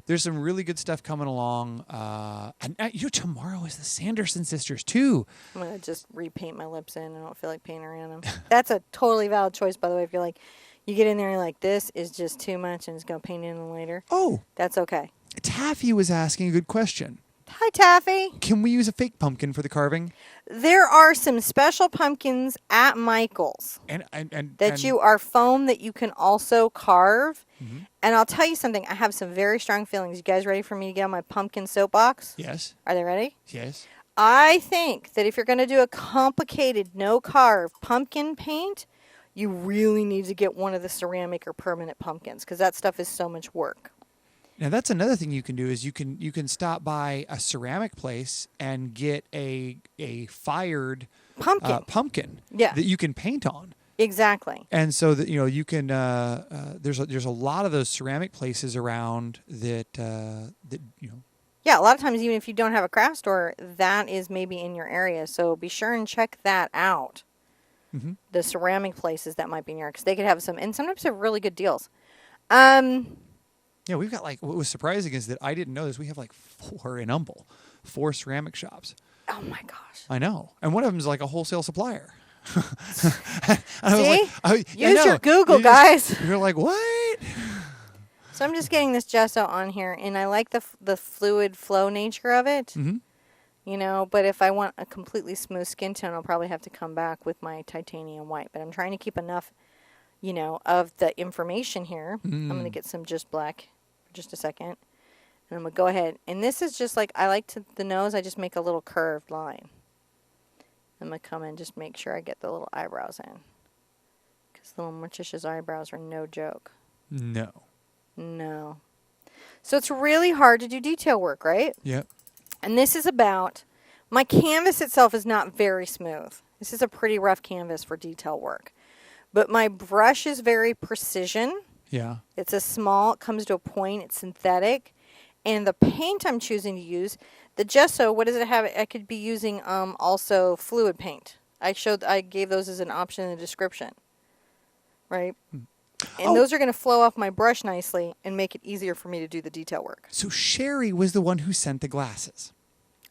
There's some really good stuff coming along. Tomorrow is the Sanderson sisters, too. I'm going to just repaint my lips in. I don't feel like painting around them. That's a totally valid choice, by the way. If you're like, you get in there and you're like, this is just too much and it's going to paint in later. Oh. That's okay. Taffy was asking a good question. Hi, Taffy. Can we use a fake pumpkin for the carving? There are some special pumpkins at Michael's that you are foam that you can also carve. Mm-hmm. And I'll tell you something. I have some very strong feelings. You guys ready for me to get on my pumpkin soapbox? Yes. Are they ready? Yes. I think that if you're going to do a complicated no-carve pumpkin paint, you really need to get one of the ceramic or permanent pumpkins because that stuff is so much work. Now that's another thing you can do is you can stop by a ceramic place and get a fired pumpkin that you can paint on. Exactly. And so that you can there's a lot of those ceramic places around that. Yeah, a lot of times, even if you don't have a craft store, that is maybe in your area. So be sure and check that out. Mm-hmm. The ceramic places that might be in your area, because they could have some, and sometimes they have really good deals. Um, Yeah, we've got what was surprising is that I didn't know this. We have 4 in Humble, 4 ceramic shops. oh my gosh. I know, and one of them is like a wholesale supplier. See? Use your know. Google, guys. You're like, what? So I'm just getting this gesso on here, and I like the fluid flow nature of it. Mm-hmm. But if I want a completely smooth skin tone, I'll probably have to come back with my titanium white. But I'm trying to keep enough, of the information here. I'm going to get some just black for just a second. And I'm going to go ahead. And this is just I like the nose, I just make a little curved line. I'm going to come in and just make sure I get the little eyebrows in. Because little Morticia's eyebrows are no joke. No. No. So it's really hard to do detail work, right? Yep. And this is about, my canvas itself is not very smooth. This is a pretty rough canvas for detail work. But my brush is very precision. Yeah. It's a small, it comes to a point, it's synthetic. And the paint I'm choosing to use, the gesso, what does it have? I could be using also fluid paint. I gave those as an option in the description. Right? And those are going to flow off my brush nicely and make it easier for me to do the detail work. So Sherry was the one who sent the glasses.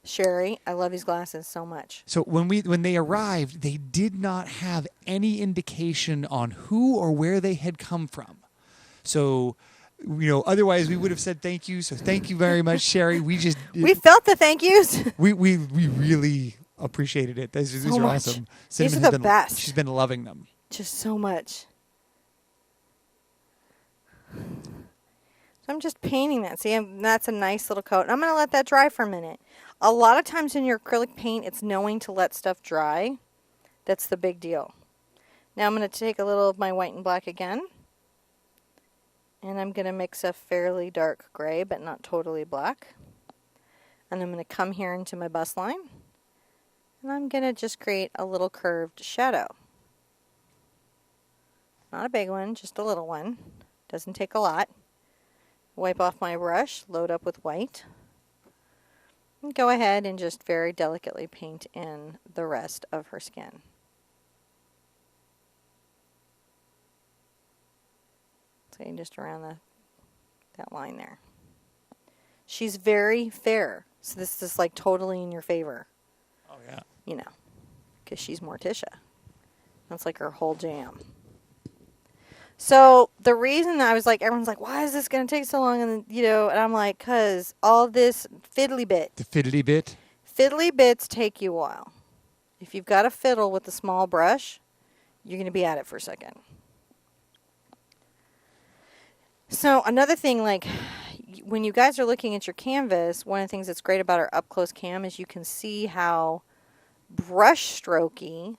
Sherry, I love these glasses so much. So when they arrived, they did not have any indication on who or where they had come from. So, otherwise we would have said thank you. So thank you very much, Sherry. We felt the thank yous. we really appreciated it. These are awesome. These are the best. She's been loving them. Just so much. So I'm just painting that. See, that's a nice little coat. And I'm going to let that dry for a minute. A lot of times in your acrylic paint, it's knowing to let stuff dry. That's the big deal. Now I'm going to take a little of my white and black again. And I'm going to mix a fairly dark gray, but not totally black. And I'm going to come here into my bust line. And I'm going to just create a little curved shadow. Not a big one, just a little one. Doesn't take a lot. Wipe off my brush, load up with white. And go ahead and just very delicately paint in the rest of her skin. So just around that line there. She's very fair, so this is totally in your favor. Oh yeah. Because she's Morticia. That's her whole jam. So the reason I was everyone's why is this going to take so long? And and I'm because all this fiddly bit. The fiddly bit? Fiddly bits take you a while. If you've got a fiddle with a small brush, you're going to be at it for a second. So another thing, when you guys are looking at your canvas, one of the things that's great about our up-close cam is you can see how brush strokey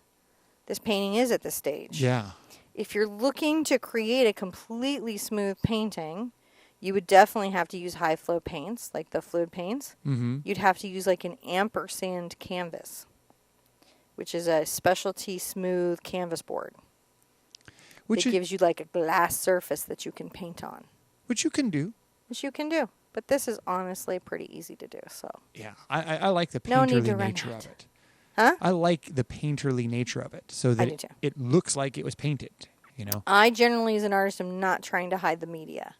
this painting is at this stage. Yeah. If you're looking to create a completely smooth painting, you would definitely have to use high flow paints, like the fluid paints. Mm-hmm. You'd have to use an ampersand canvas, which is a specialty smooth canvas board. It gives you a glass surface that you can paint on. Which you can do. Which you can do. But this is honestly pretty easy to do. So yeah, I like the no need painterly to run nature out. of it. Huh? I like the painterly nature of it, so that it looks like it was painted. I generally, as an artist, am not trying to hide the media.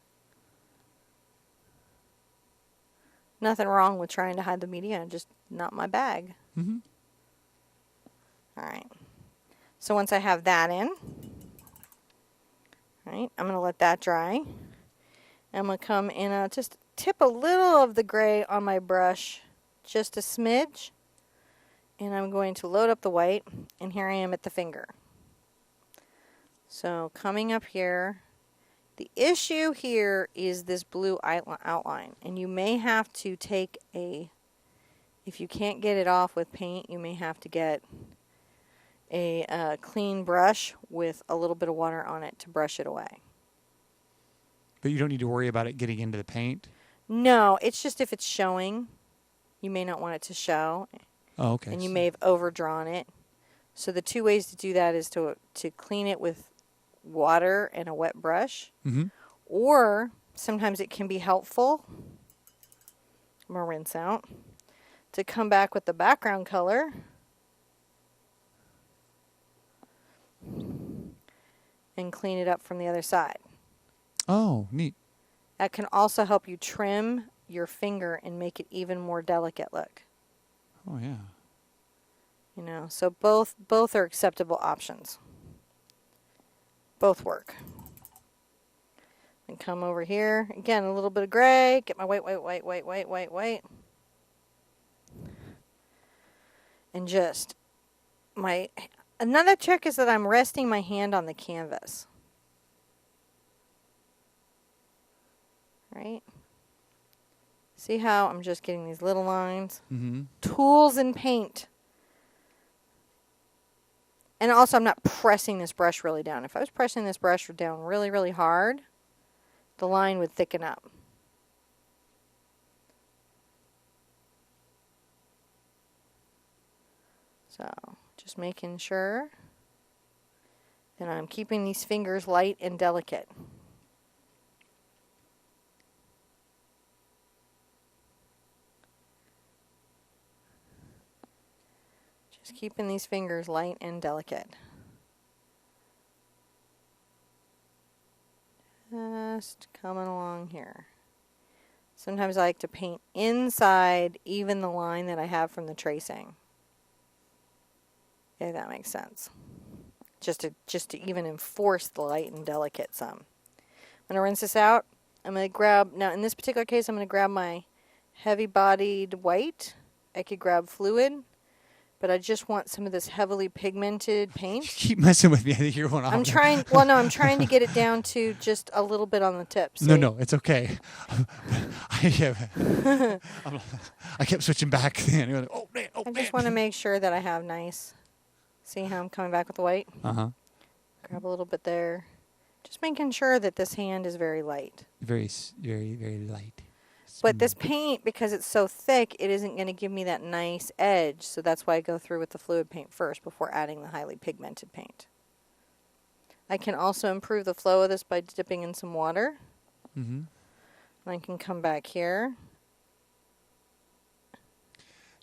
Nothing wrong with trying to hide the media, just not my bag. Mm-hmm. All right. So once I have that in, right, I'm going to let that dry. I'm going to come in, just tip a little of the gray on my brush, just a smidge. And I'm going to load up the white, and here I am at the finger. So coming up here, the issue here is this blue outline. And you may have to take if you can't get it off with paint, you may have to get a clean brush with a little bit of water on it to brush it away. But you don't need to worry about it getting into the paint? No, it's just if it's showing, you may not want it to show. Oh, okay. And you may have overdrawn it. So the two ways to do that is to clean it with water and a wet brush. Mm-hmm. Or sometimes it can be helpful, I'm going to rinse out, to come back with the background color and clean it up from the other side. Oh, neat. That can also help you trim your finger and make it even more delicate look. Oh, yeah. You know, so both are acceptable options. Both work. And come over here. Again, a little bit of gray. Get my white. And just another trick is that I'm resting my hand on the canvas. Right? See how I'm just getting these little lines? Mm-hmm. Tools and paint. And also, I'm not pressing this brush really down. If I was pressing this brush down really, really hard, the line would thicken up. So, just making sure that I'm keeping these fingers light and delicate. Just keeping these fingers light and delicate. Just coming along here. Sometimes I like to paint inside even the line that I have from the tracing. If that makes sense. Just to even enforce the light and delicate some. I'm going to rinse this out. I'm going to grab, now in this particular case, I'm going to grab my heavy-bodied white. I could grab fluid, but I just want some of this heavily pigmented paint. Keep messing with me. I think you're one off. I'm trying to get it down to just a little bit on the tips. No, it's okay. I kept switching back. Oh, man. I just want to make sure that I have nice. See how I'm coming back with the white? Uh-huh. Grab a little bit there. Just making sure that this hand is very light. Very, very, very light. But this paint, because it's so thick, it isn't going to give me that nice edge. So that's why I go through with the fluid paint first before adding the highly pigmented paint. I can also improve the flow of this by dipping in some water. Mm-hmm. And I can come back here.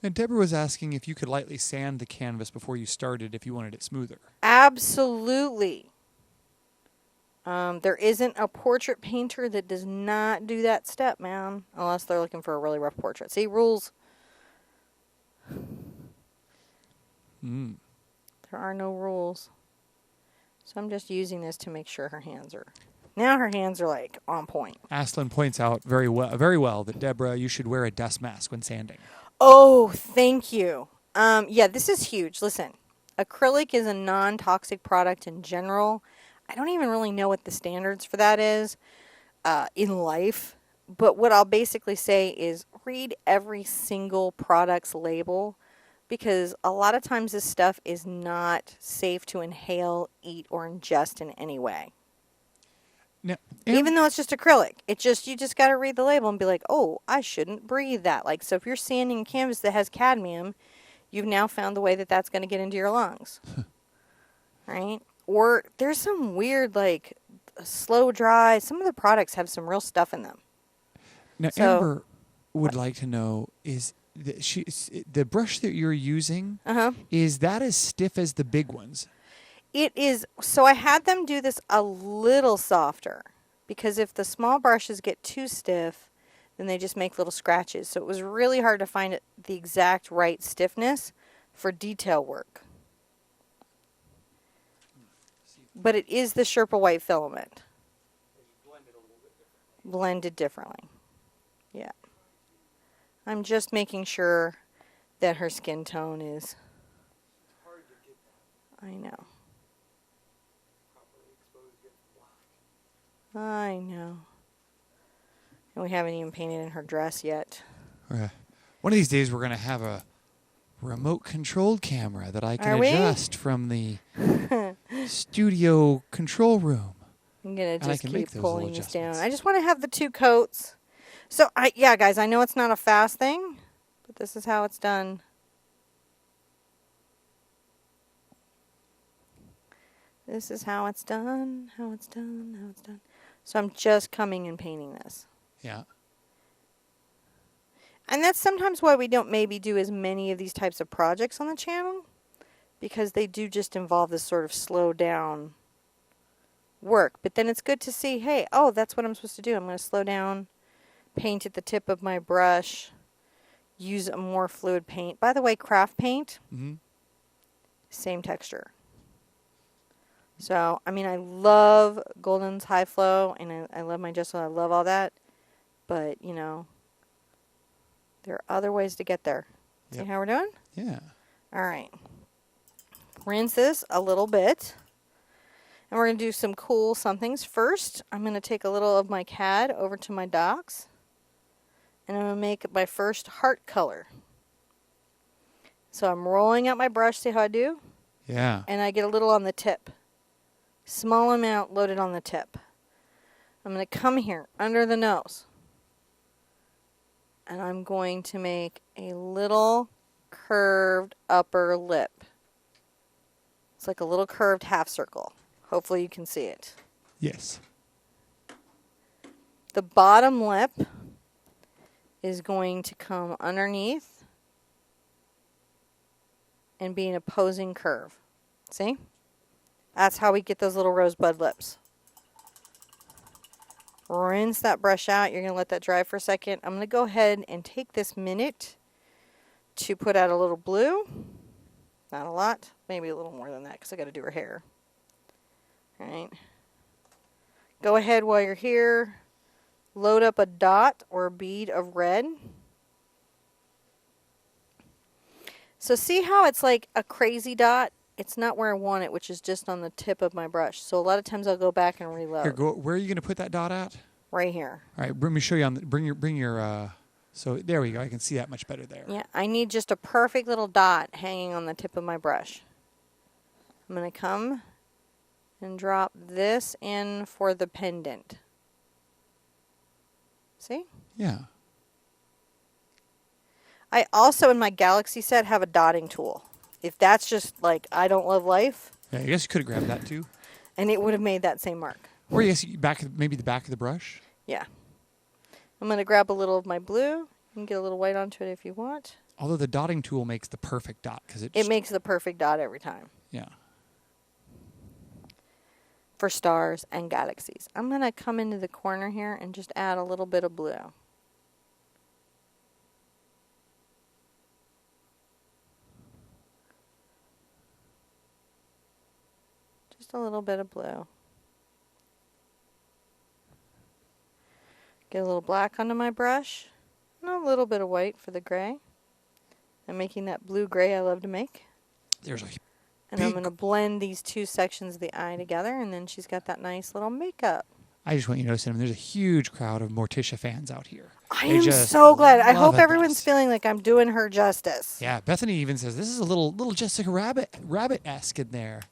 And Deborah was asking if you could lightly sand the canvas before you started if you wanted it smoother. Absolutely. There isn't a portrait painter that does not do that step, man. Unless they're looking for a really rough portrait. See, rules. Mm. There are no rules. So I'm just using this to make sure her hands are... Now her hands are like on point. Aslan points out very well that Deborah, you should wear a dust mask when sanding. Oh, thank you. Yeah, this is huge. Listen, acrylic is a non-toxic product in general. I don't even really know what the standards for that is in life. But what I'll basically say is read every single product's label, because a lot of times this stuff is not safe to inhale, eat, or ingest in any way. Now, Even though it's just acrylic, you just got to read the label and be like, oh, I shouldn't breathe that. Like, so if you're sanding a canvas that has cadmium, you've now found the way that that's going to get into your lungs. Right? Or there's some weird, like, slow dry. Some of the products have some real stuff in them. Now, So, Amber would like to know, is the brush that you're using, is that as stiff as the big ones? It is. So I had them do this a little softer, because if the small brushes get too stiff, then they just make little scratches. So it was really hard to find the exact right stiffness for detail work. But it is the Sherpa white filament. Blended differently. Yeah. I'm just making sure that her skin tone is... I know. I know. And we haven't even painted in her dress yet. One of these days we're going to have a remote-controlled camera that I can Are we? adjust from the studio control room. I'm going to And I just can keep make those pulling little this down. adjustments. I just want to have the two coats. So, yeah, guys, I know it's not a fast thing, but this is how it's done. This is how it's done, how it's done, how it's done. So I'm just coming and painting this. Yeah. And that's sometimes why we don't maybe do as many of these types of projects on the channel, because they do just involve this sort of slow down work. But then it's good to see, hey, oh, that's what I'm supposed to do. I'm going to slow down, paint at the tip of my brush, use a more fluid paint. By the way, craft paint, same texture. So, I mean, I love Golden's High Flow, and I love my gesso. I love all that. But, you know, there are other ways to get there. Yep. See how we're doing? Yeah. All right. Rinse this a little bit. And we're going to do some cool somethings. First, I'm going to take a little of my CAD over to my docs. And I'm going to make my first heart color. So I'm rolling out my brush. See how I do? Yeah. And I get a little on the tip. Small amount loaded on the tip. I'm going to come here under the nose. And I'm going to make a little curved upper lip. It's like a little curved half circle. Hopefully you can see it. Yes. The bottom lip is going to come underneath and be an opposing curve. See? That's how we get those little rosebud lips. Rinse that brush out. You're going to let that dry for a second. I'm going to go ahead and take this minute to put out a little blue. Not a lot. Maybe a little more than that because I got to do her hair. All right. Go ahead while you're here. Load up a dot or a bead of red. So see how it's like a crazy dot? It's not where I want it, which is just on the tip of my brush. So a lot of times I'll go back and reload. Here, where are you going to put that dot at? Right here. All right, let me show you on the, bring your so there we go. I can see that much better there. Yeah, I need just a perfect little dot hanging on the tip of my brush. I'm going to come and drop this in for the pendant. See? Yeah. I also, in my Galaxy set, have a dotting tool. If that's just like, I don't love life. Yeah, I guess you could have grabbed that too. And it would have made that same mark. Or yes, maybe the back of the brush. Yeah. I'm going to grab a little of my blue. You can get a little white onto it if you want. Although the dotting tool makes the perfect dot because it makes the perfect dot every time. Yeah. For stars and galaxies. I'm going to come into the corner here and just add a little bit of blue. Just a little bit of blue. Get a little black onto my brush. And a little bit of white for the gray. I'm making that blue-gray I love to make. There's a And I'm going to blend these two sections of the eye together, and then she's got that nice little makeup. I just want you to notice, there's a huge crowd of Morticia fans out here. I am so glad. I hope everyone's this. feeling like I'm doing her justice. Yeah, Bethany even says this is a little Jessica Rabbit-esque in there.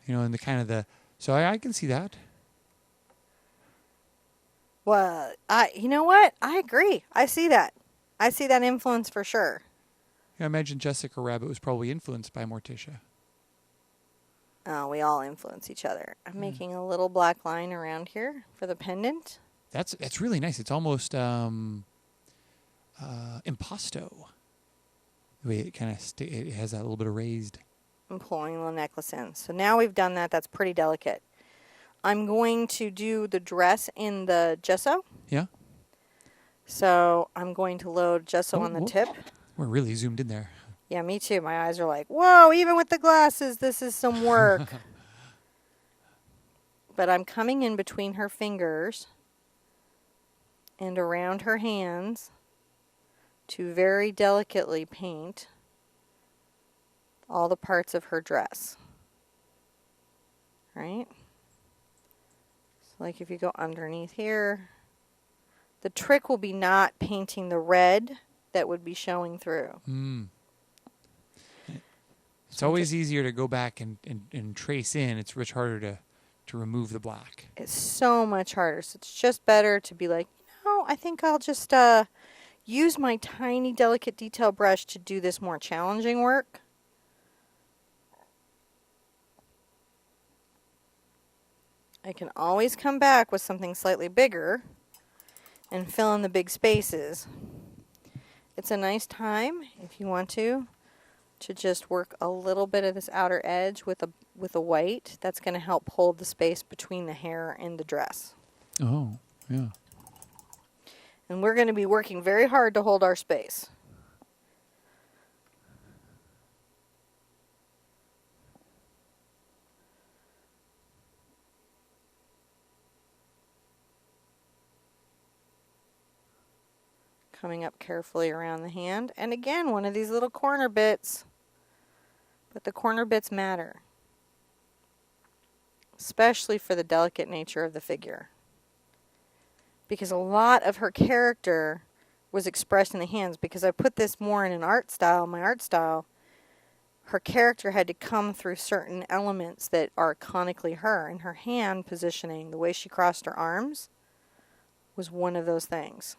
You know, in the kind of the so I can see that. Well, you know what? I agree. I see that. I see that influence for sure. I imagine Jessica Rabbit was probably influenced by Morticia. Oh, we all influence each other. I'm making a little black line around here for the pendant. That's really nice. It's almost impasto. The way it kind of it has that little bit of raised. I'm pulling the necklace in. So now we've done that. That's pretty delicate. I'm going to do the dress in the gesso. Yeah. So I'm going to load gesso on the tip. We're really zoomed in there. Yeah, me too. My eyes are like, whoa, even with the glasses, this is some work. But I'm coming in between her fingers and around her hands to very delicately paint all the parts of her dress. Right? So like if you go underneath here, the trick will be not painting the red that would be showing through. Mm. It's always easier to go back and trace in. It's much harder to remove the black. It's so much harder. So it's just better to be like, no, I think I'll just use my tiny, delicate detail brush to do this more challenging work. I can always come back with something slightly bigger and fill in the big spaces. It's a nice time, if you want to just work a little bit of this outer edge with a white. That's going to help hold the space between the hair and the dress. Oh, yeah. And we're going to be working very hard to hold our space. Coming up carefully around the hand. And again, one of these little corner bits. But the corner bits matter, especially for the delicate nature of the figure. Because a lot of her character was expressed in the hands. Because I put this more in an art style, my art style, her character had to come through certain elements that are iconically her. And her hand positioning, the way she crossed her arms, was one of those things.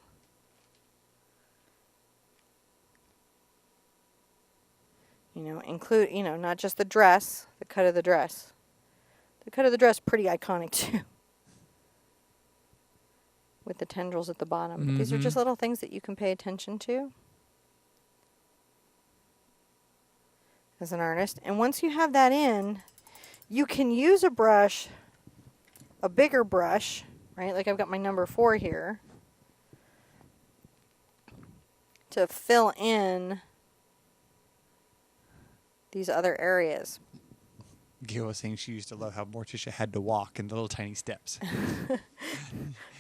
Include, not just the dress, the cut of the dress. The cut of the dress, pretty iconic too. With the tendrils at the bottom. But these are just little things that you can pay attention to as an artist. And once you have that in, you can use a brush, a bigger brush, right? Like I've got my number 4 here, to fill in these other areas. Gail was saying she used to love how Morticia had to walk in the little tiny steps.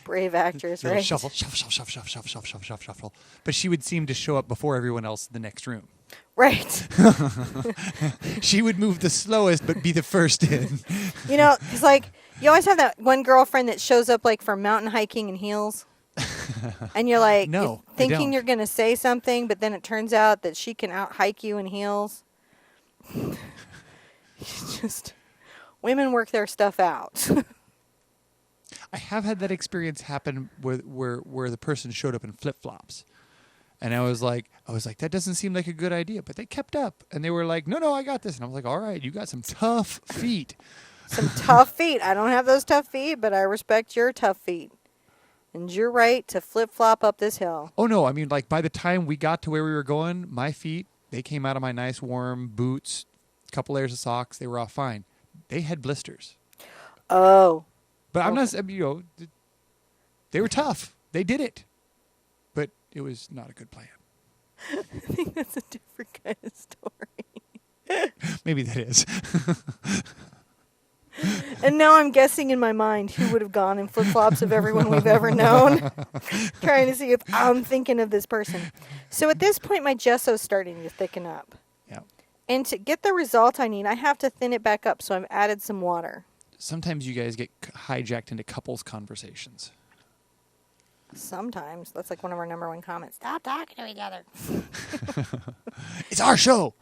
Brave actress, Little right? shuffle, shuffle, shuffle, shuffle, shuffle, shuffle, shuffle, shuffle, shuffle. But she would seem to show up before everyone else in the next room. Right. She would move the slowest, but be the first in. Because like you always have that one girlfriend that shows up like for mountain hiking in heels. And you're like, No, you're I thinking don't. you're going to say something, but then it turns out that she can out hike you in heels. Just women work their stuff out. I have had that experience happen where the person showed up in flip flops, and I was like, that doesn't seem like a good idea, but they kept up, and they were like, no, I got this, and I was like, all right, you got some tough feet. Some tough feet. I don't have those tough feet, but I respect your tough feet. And you're right to flip flop up this hill. Oh no, I mean, like by the time we got to where we were going, my feet, they came out of my nice warm boots, couple layers of socks, they were all fine. They had blisters. Oh. But I'm not, they were tough. They did it. But it was not a good plan. I think that's a different kind of story. Maybe that is. And now I'm guessing in my mind who would have gone in flip-flops of everyone we've ever known. Trying to see if I'm thinking of this person. So at this point, my gesso's starting to thicken up. Yeah. And to get the result I need, I have to thin it back up, so I've added some water. Sometimes you guys get hijacked into couples conversations. Sometimes. That's like one of our number 1 comments. Stop talking to each other. It's our show!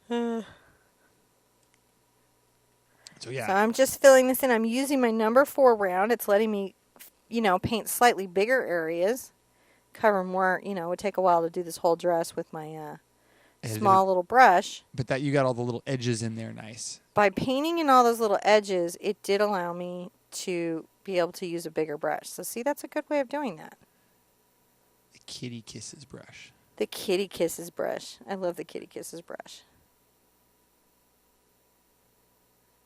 So yeah. So I'm just filling this in. I'm using my number 4 round. It's letting me, paint slightly bigger areas. Cover more, it would take a while to do this whole dress with my small little brush. But that you got all the little edges in there nice. By painting in all those little edges, it did allow me to be able to use a bigger brush. So see, that's a good way of doing that. The kitty kisses brush. The kitty kisses brush. I love the kitty kisses brush.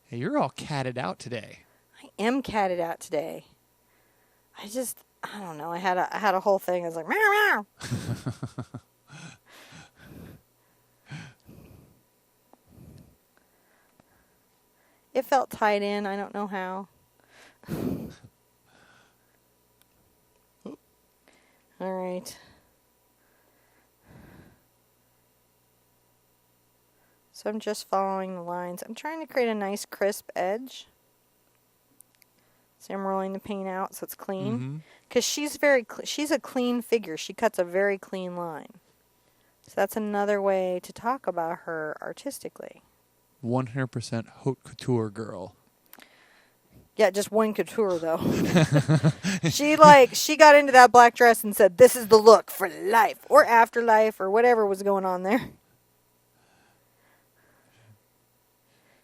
Hey, you're all catted out today. I am catted out today. I don't know. I had a whole thing. I was like, meow, meow. It felt tied in. I don't know how. All right. So I'm just following the lines. I'm trying to create a nice crisp edge. So I'm rolling the paint out so it's clean. Because she's she's a clean figure. She cuts a very clean line. So that's another way to talk about her artistically. 100% haute couture girl. Yeah, just one couture though. She got into that black dress and said, "This is the look for life or afterlife or whatever was going on there."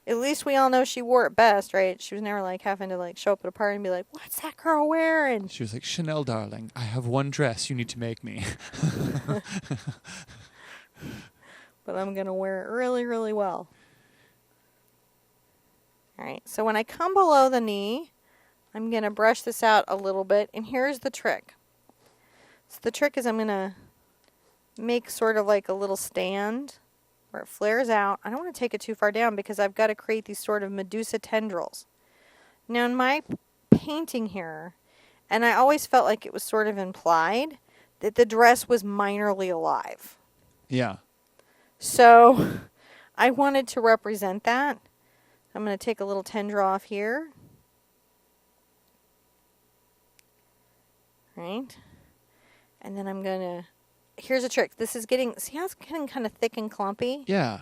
At least we all know she wore it best, right? She was never like having to like show up at a party and be like, "What's that girl wearing?" She was like, Chanel, darling, I have one dress you need to make me. But I'm going to wear it really, really well. All right, so when I come below the knee, I'm going to brush this out a little bit. And here's the trick. So the trick is I'm going to make sort of like a little stand where it flares out. I don't want to take it too far down because I've got to create these sort of Medusa tendrils. Now in my painting here, and I always felt like it was sort of implied that the dress was minorly alive. Yeah. So I wanted to represent that. I'm going to take a little tendril off here. Right? And then I'm going to, here's a trick. This is getting, see how it's getting kind of thick and clumpy? Yeah.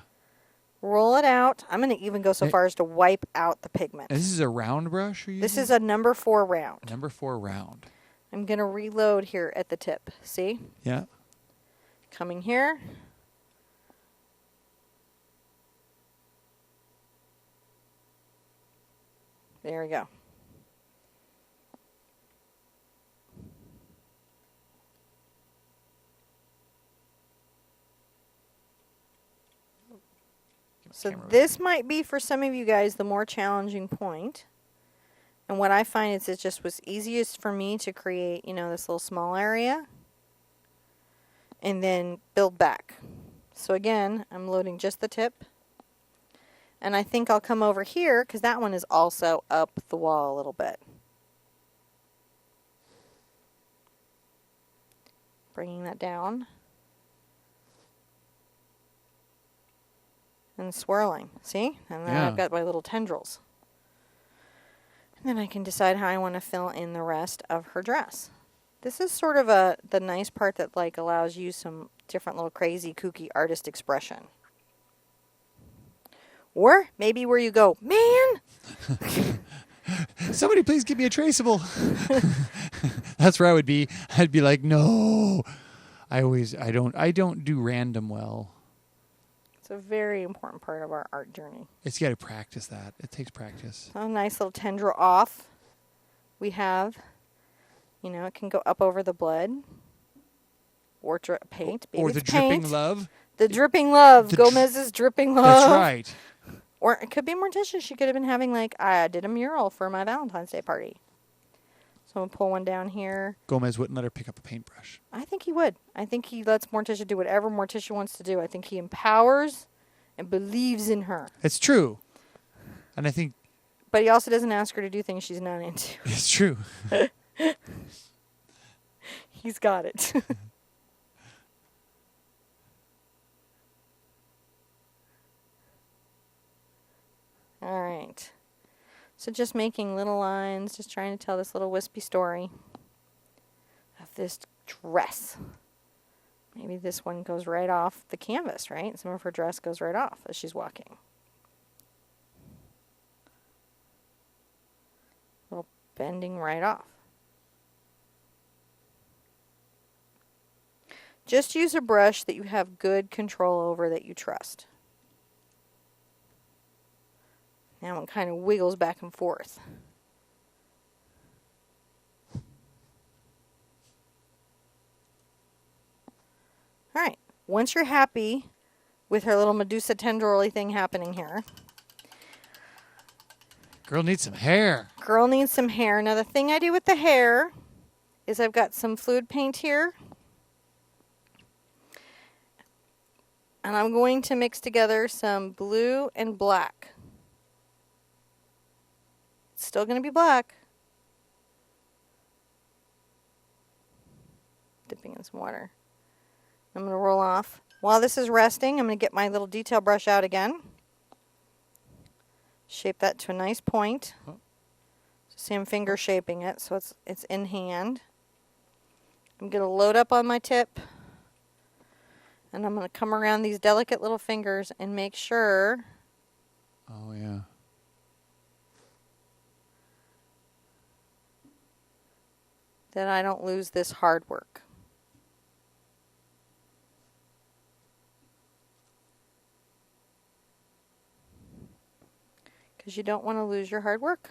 Roll it out. I'm going to even go so far as to wipe out the pigment. And this is a round brush you're using? This is a number 4 round. Number 4 round. I'm going to reload here at the tip. See? Yeah. Coming here. There we go. So this might be for some of you guys the more challenging point. And what I find is it just was easiest for me to create, you know, this little small area and then build back. So again, I'm loading just the tip. And I think I'll come over here because that one is also up the wall a little bit. Bringing that down. And swirling. See? And then I've got my little tendrils. And then I can decide how I want to fill in the rest of her dress. This is sort of the nice part that like allows you some different little crazy kooky artist expression. Or maybe where you go, man! Somebody please give me a traceable. That's where I would be. I'd be like, no. I don't do random well. It's a very important part of our art journey. It's got to practice that. It takes practice. A nice little tendril off. We have, you know, it can go up over the blood. Or paint. Or the dripping love. The dripping love. Gomez's dripping love. That's right. Or it could be Morticia. She could have been having like, I did a mural for my Valentine's Day party. So I'm going to pull one down here. Gomez wouldn't let her pick up a paintbrush. I think he would. I think he lets Morticia do whatever Morticia wants to do. I think he empowers and believes in her. It's true. And I think... But he also doesn't ask her to do things she's not into. It's true. He's got it. All right. So just making little lines, just trying to tell this little wispy story of this dress. Maybe this one goes right off the canvas, right? Some of her dress goes right off as she's walking. Little bending right off. Just use a brush that you have good control over, that you trust. Now it kind of wiggles back and forth. All right. Once you're happy with her little Medusa tendril-y thing happening here. Girl needs some hair. Girl needs some hair. Now the thing I do with the hair is I've got some fluid paint here. And I'm going to mix together some blue and black. It's still going to be black. Dipping in some water. I'm going to roll off. While this is resting, I'm going to get my little detail brush out again. Shape that to a nice point. See, I'm finger shaping it, so it's in hand. I'm going to load up on my tip. And I'm going to come around these delicate little fingers and make sure. Oh, yeah. That I don't lose this hard work. because you don't want to lose your hard work.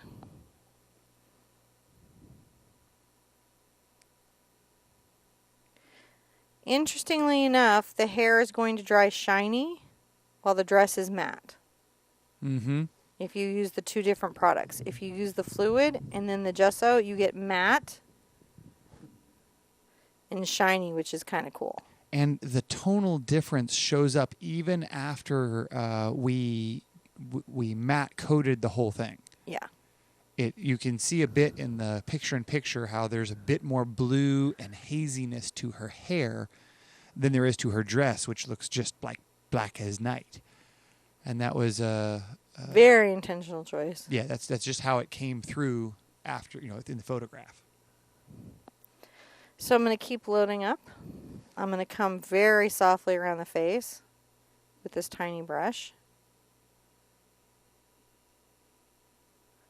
Interestingly enough, the hair is going to dry shiny while the dress is matte. Mm-hmm. If you use the two different products. If you use the fluid and then the gesso, you get matte and shiny, which is kind of cool. And the tonal difference shows up even after we matte coated the whole thing. Yeah. You can see a bit in the picture-in-picture how there's a bit more blue and haziness to her hair than there is to her dress, which looks just like black as night. And that was a very intentional choice. Yeah, that's just how it came through after, in the photograph. So I'm going to keep loading up. I'm going to come very softly around the face with this tiny brush,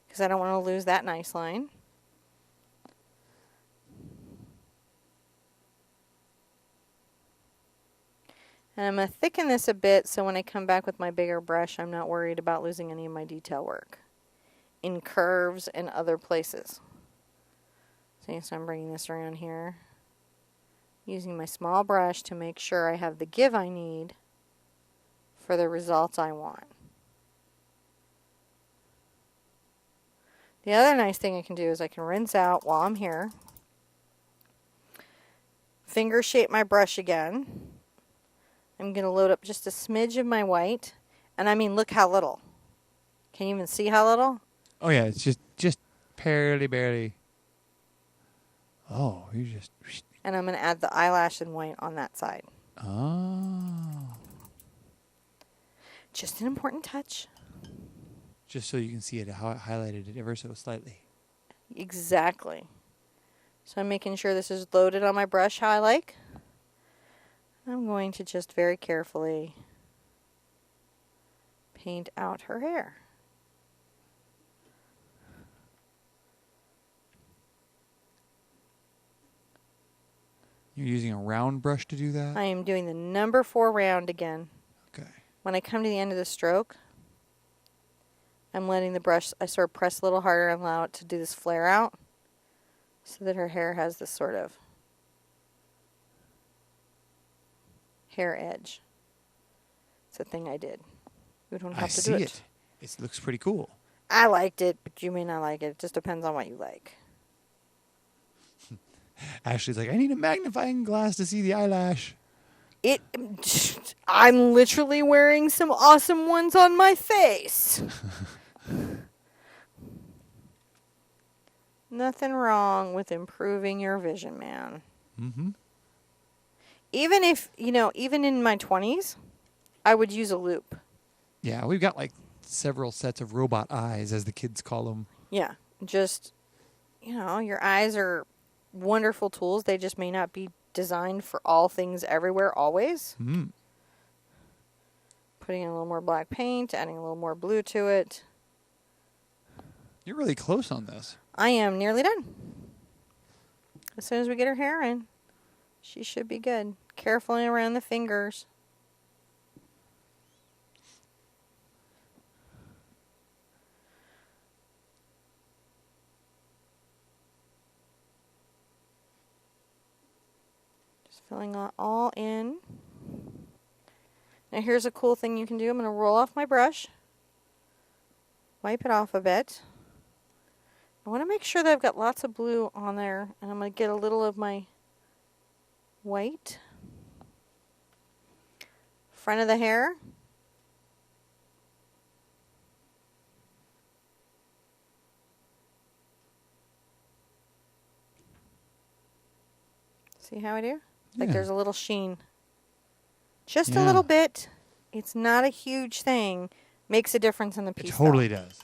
because I don't want to lose that nice line. And I'm going to thicken this a bit so when I come back with my bigger brush, I'm not worried about losing any of my detail work in curves and other places. See, so I'm bringing this around here, using my small brush to make sure I have the give I need for the results I want. The other nice thing I can do is I can rinse out while I'm here, finger shape my brush again. I'm going to load up just a smidge of my white, and I mean, look how little. Can you even see how little? Oh yeah, it's just barely. Oh, you just. And I'm going to add the eyelash and white on that side. Oh. Just an important touch. Just so you can see it, how it highlighted it ever so slightly. Exactly. So I'm making sure this is loaded on my brush how I like. I'm going to just very carefully paint out her hair. You're using a round brush to do that? I am doing the number 4 round again. Okay. When I come to the end of the stroke, I'm letting the brush, I sort of press a little harder and allow it to do this flare out so that her hair has this sort of hair edge. It's a thing I did. You don't have to do it. I see it. It looks pretty cool. I liked it, but you may not like it. It just depends on what you like. Ashley's like, I need a magnifying glass to see the eyelash. I'm literally wearing some awesome ones on my face. Nothing wrong with improving your vision, man. Mm-hmm. Even if, even in my 20s, I would use a loop. Yeah, we've got like several sets of robot eyes, as the kids call them. Yeah, just, your eyes are wonderful tools. They just may not be designed for all things everywhere always. Mm. Putting in a little more black paint, adding a little more blue to it. You're really close on this. I am nearly done. As soon as we get her hair in, she should be good. Carefully around the fingers. Just filling it all in. Now here's a cool thing you can do. I'm going to roll off my brush. Wipe it off a bit. I want to make sure that I've got lots of blue on there, and I'm going to get a little of my white. Front of the hair. See how I do? Like there's a little sheen. Just a little bit. It's not a huge thing. Makes a difference in the piece. It totally does.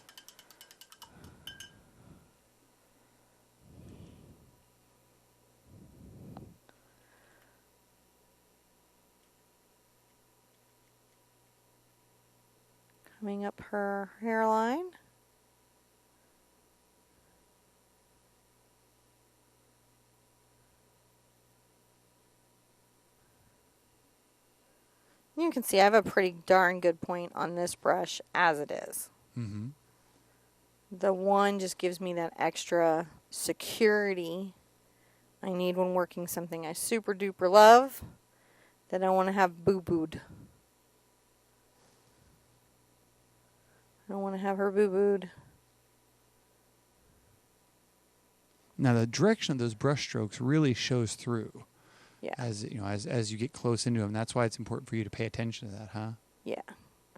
Coming up her hairline. You can see I have a pretty darn good point on this brush as it is. Mm-hmm. The 1 just gives me that extra security I need when working something I super duper love that I want to have boo-booed. I don't want to have her boo-booed. Now the direction of those brush strokes really shows through. Yeah. As you know, as you get close into them, that's why it's important for you to pay attention to that, huh? Yeah.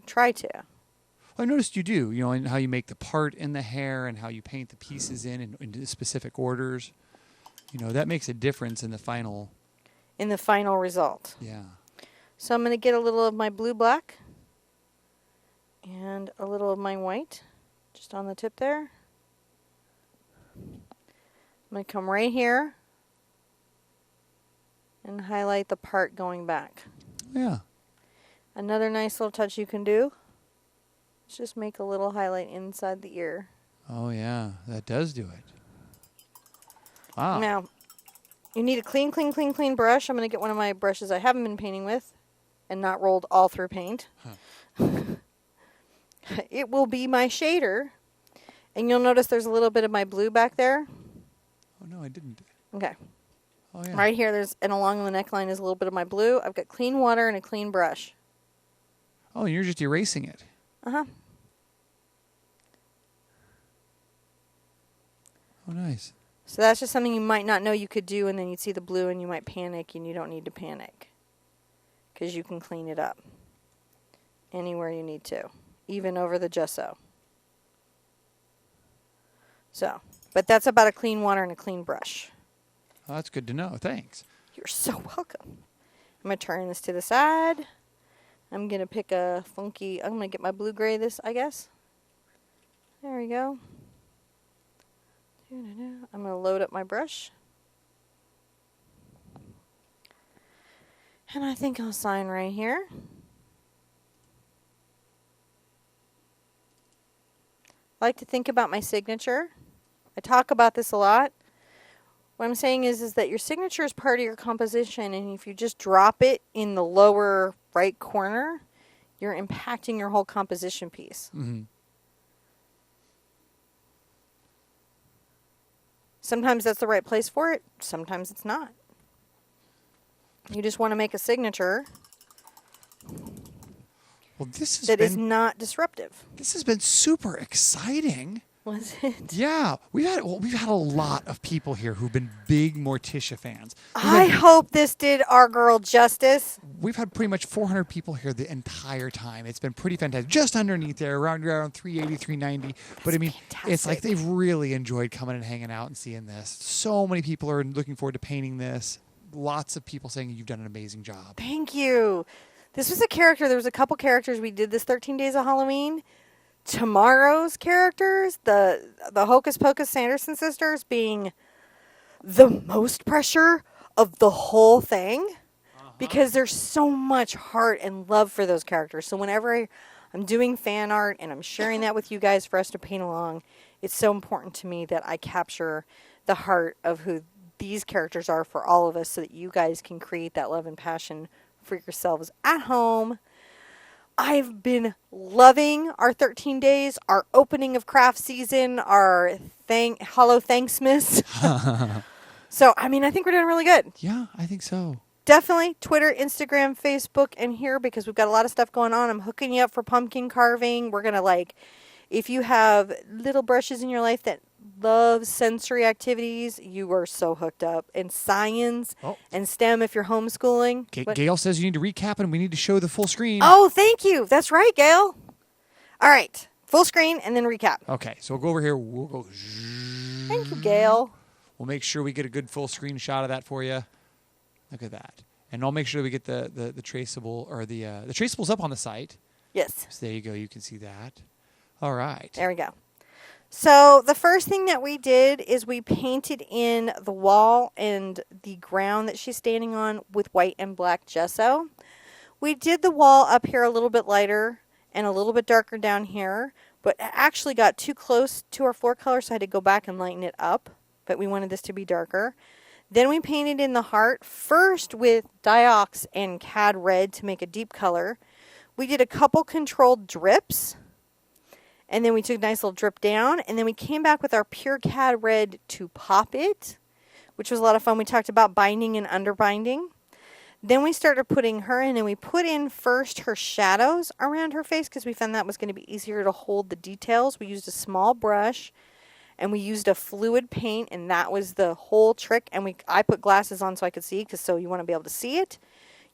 Try to. Well, I noticed you do. You know, and how you make the part in the hair and how you paint the pieces in specific orders. You know, that makes a difference in the final. In the final result. Yeah. So I'm going to get a little of my blue black and a little of my white just on the tip there. I'm going to come right here and highlight the part going back. Yeah. Another nice little touch you can do is just make a little highlight inside the ear. Oh, yeah. That does do it. Wow. Now, you need a clean, clean, clean, clean brush. I'm going to get one of my brushes I haven't been painting with and not rolled all through paint. Huh. It will be my shader. And you'll notice there's a little bit of my blue back there. Oh, no, I didn't. Okay. Oh, yeah. Right here, and along the neckline is a little bit of my blue. I've got clean water and a clean brush. Oh, you're just erasing it. Uh-huh. Oh, nice. So that's just something you might not know you could do, and then you'd see the blue and you might panic, and you don't need to panic. Because you can clean it up anywhere you need to, even over the gesso. So, but that's about a clean water and a clean brush. Oh, that's good to know. Thanks. You're so welcome. I'm going to turn this to the side. I'm going to pick a funky, I'm going to get my blue gray this, I guess. There we go. I'm going to load up my brush. And I think I'll sign right here. I like to think about my signature. I talk about this a lot. What I'm saying is that your signature is part of your composition, and if you just drop it in the lower right corner, you're impacting your whole composition piece. Mm-hmm. Sometimes that's the right place for it. Sometimes it's not. You just want to make a signature Well, this has that been is not disruptive. this has been super exciting. Was it? Yeah, we've had a lot of people here who've been big Morticia fans. I hope this did our girl justice. We've had pretty much 400 people here the entire time. It's been pretty fantastic. Just underneath there, around 380, 390. But I mean, it's like fantastic. they've really enjoyed coming and hanging out and seeing this. So many people are looking forward to painting this. Lots of people saying you've done an amazing job. Thank you. This was a character. There was a couple characters we did this 13 Days of Halloween. Tomorrow's characters, the Hocus Pocus Sanderson sisters, being the most pressure of the whole thing, because there's so much heart and love for those characters. So whenever I'm doing fan art and I'm sharing that with you guys for us to paint along, it's so important to me that I capture the heart of who these characters are for all of us, so that you guys can create that love and passion for yourselves at home. I've been loving our 13 days, our opening of craft season, our Hollow Thanksmas. So, I mean, I think we're doing really good. Yeah, I think so. Definitely Twitter, Instagram, Facebook, and here, because we've got a lot of stuff going on. I'm hooking you up for pumpkin carving. We're going to, if you have little brushes in your life that love sensory activities, you are so hooked up. And science and STEM if you're homeschooling. Gail says you need to recap and we need to show the full screen. Oh, thank you. That's right, Gail. All right. Full screen and then recap. Okay, so we'll go over here. We'll go. Thank you, Gail. We'll make sure we get a good full screen shot of that for you. Look at that. And I'll make sure we get the traceable, or the traceables up on the site. Yes. So there you go. You can see that. All right. There we go. So the first thing that we did is we painted in the wall and the ground that she's standing on with white and black gesso. We did the wall up here a little bit lighter and a little bit darker down here, but it actually got too close to our floor color, so I had to go back and lighten it up, but we wanted this to be darker. Then we painted in the heart, first with Diox and Cad Red to make a deep color. We did a couple controlled drips. And then we took a nice little drip down. And then we came back with our Pure Cad Red to pop it, which was a lot of fun. We talked about binding and underbinding. Then we started putting her in, and we put in first her shadows around her face because we found that was going to be easier to hold the details. We used a small brush, and we used a fluid paint, and that was the whole trick. And I put glasses on so I could see, because so you want to be able to see it.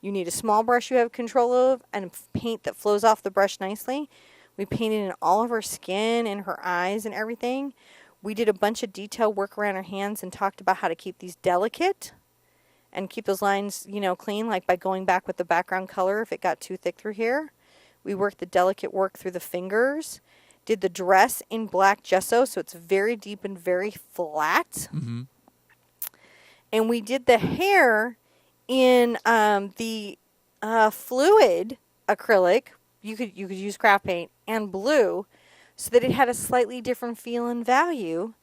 You need a small brush you have control of, and paint that flows off the brush nicely. We painted in all of her skin and her eyes and everything. We did a bunch of detail work around her hands and talked about how to keep these delicate and keep those lines, you know, clean, like by going back with the background color if it got too thick through here. We worked the delicate work through the fingers. Did the dress in black gesso, so it's very deep and very flat. Mm-hmm. And we did the hair in the fluid acrylic. You could use craft paint and blue, so that it had a slightly different feel and value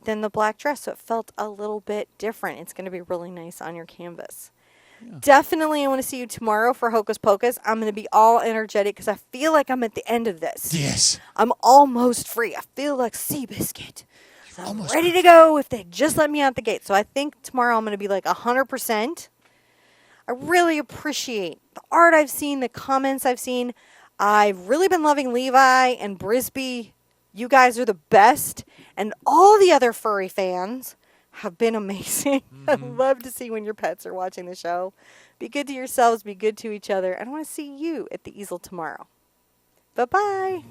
than the black dress, so it felt a little bit different. It's going to be really nice on your canvas. Yeah. Definitely, I want to see you tomorrow for Hocus Pocus. I'm going to be all energetic because I feel like I'm at the end of this. Yes. I'm almost free. I feel like Seabiscuit. So I'm ready to go if they just let me out the gate. So I think tomorrow I'm going to be like 100%. I really appreciate the art I've seen, the comments I've seen. I've really been loving Levi and Brisby. You guys are the best. And all the other furry fans have been amazing. Mm-hmm. I love to see when your pets are watching the show. Be good to yourselves. Be good to each other. And I want to see you at the easel tomorrow. Bye-bye.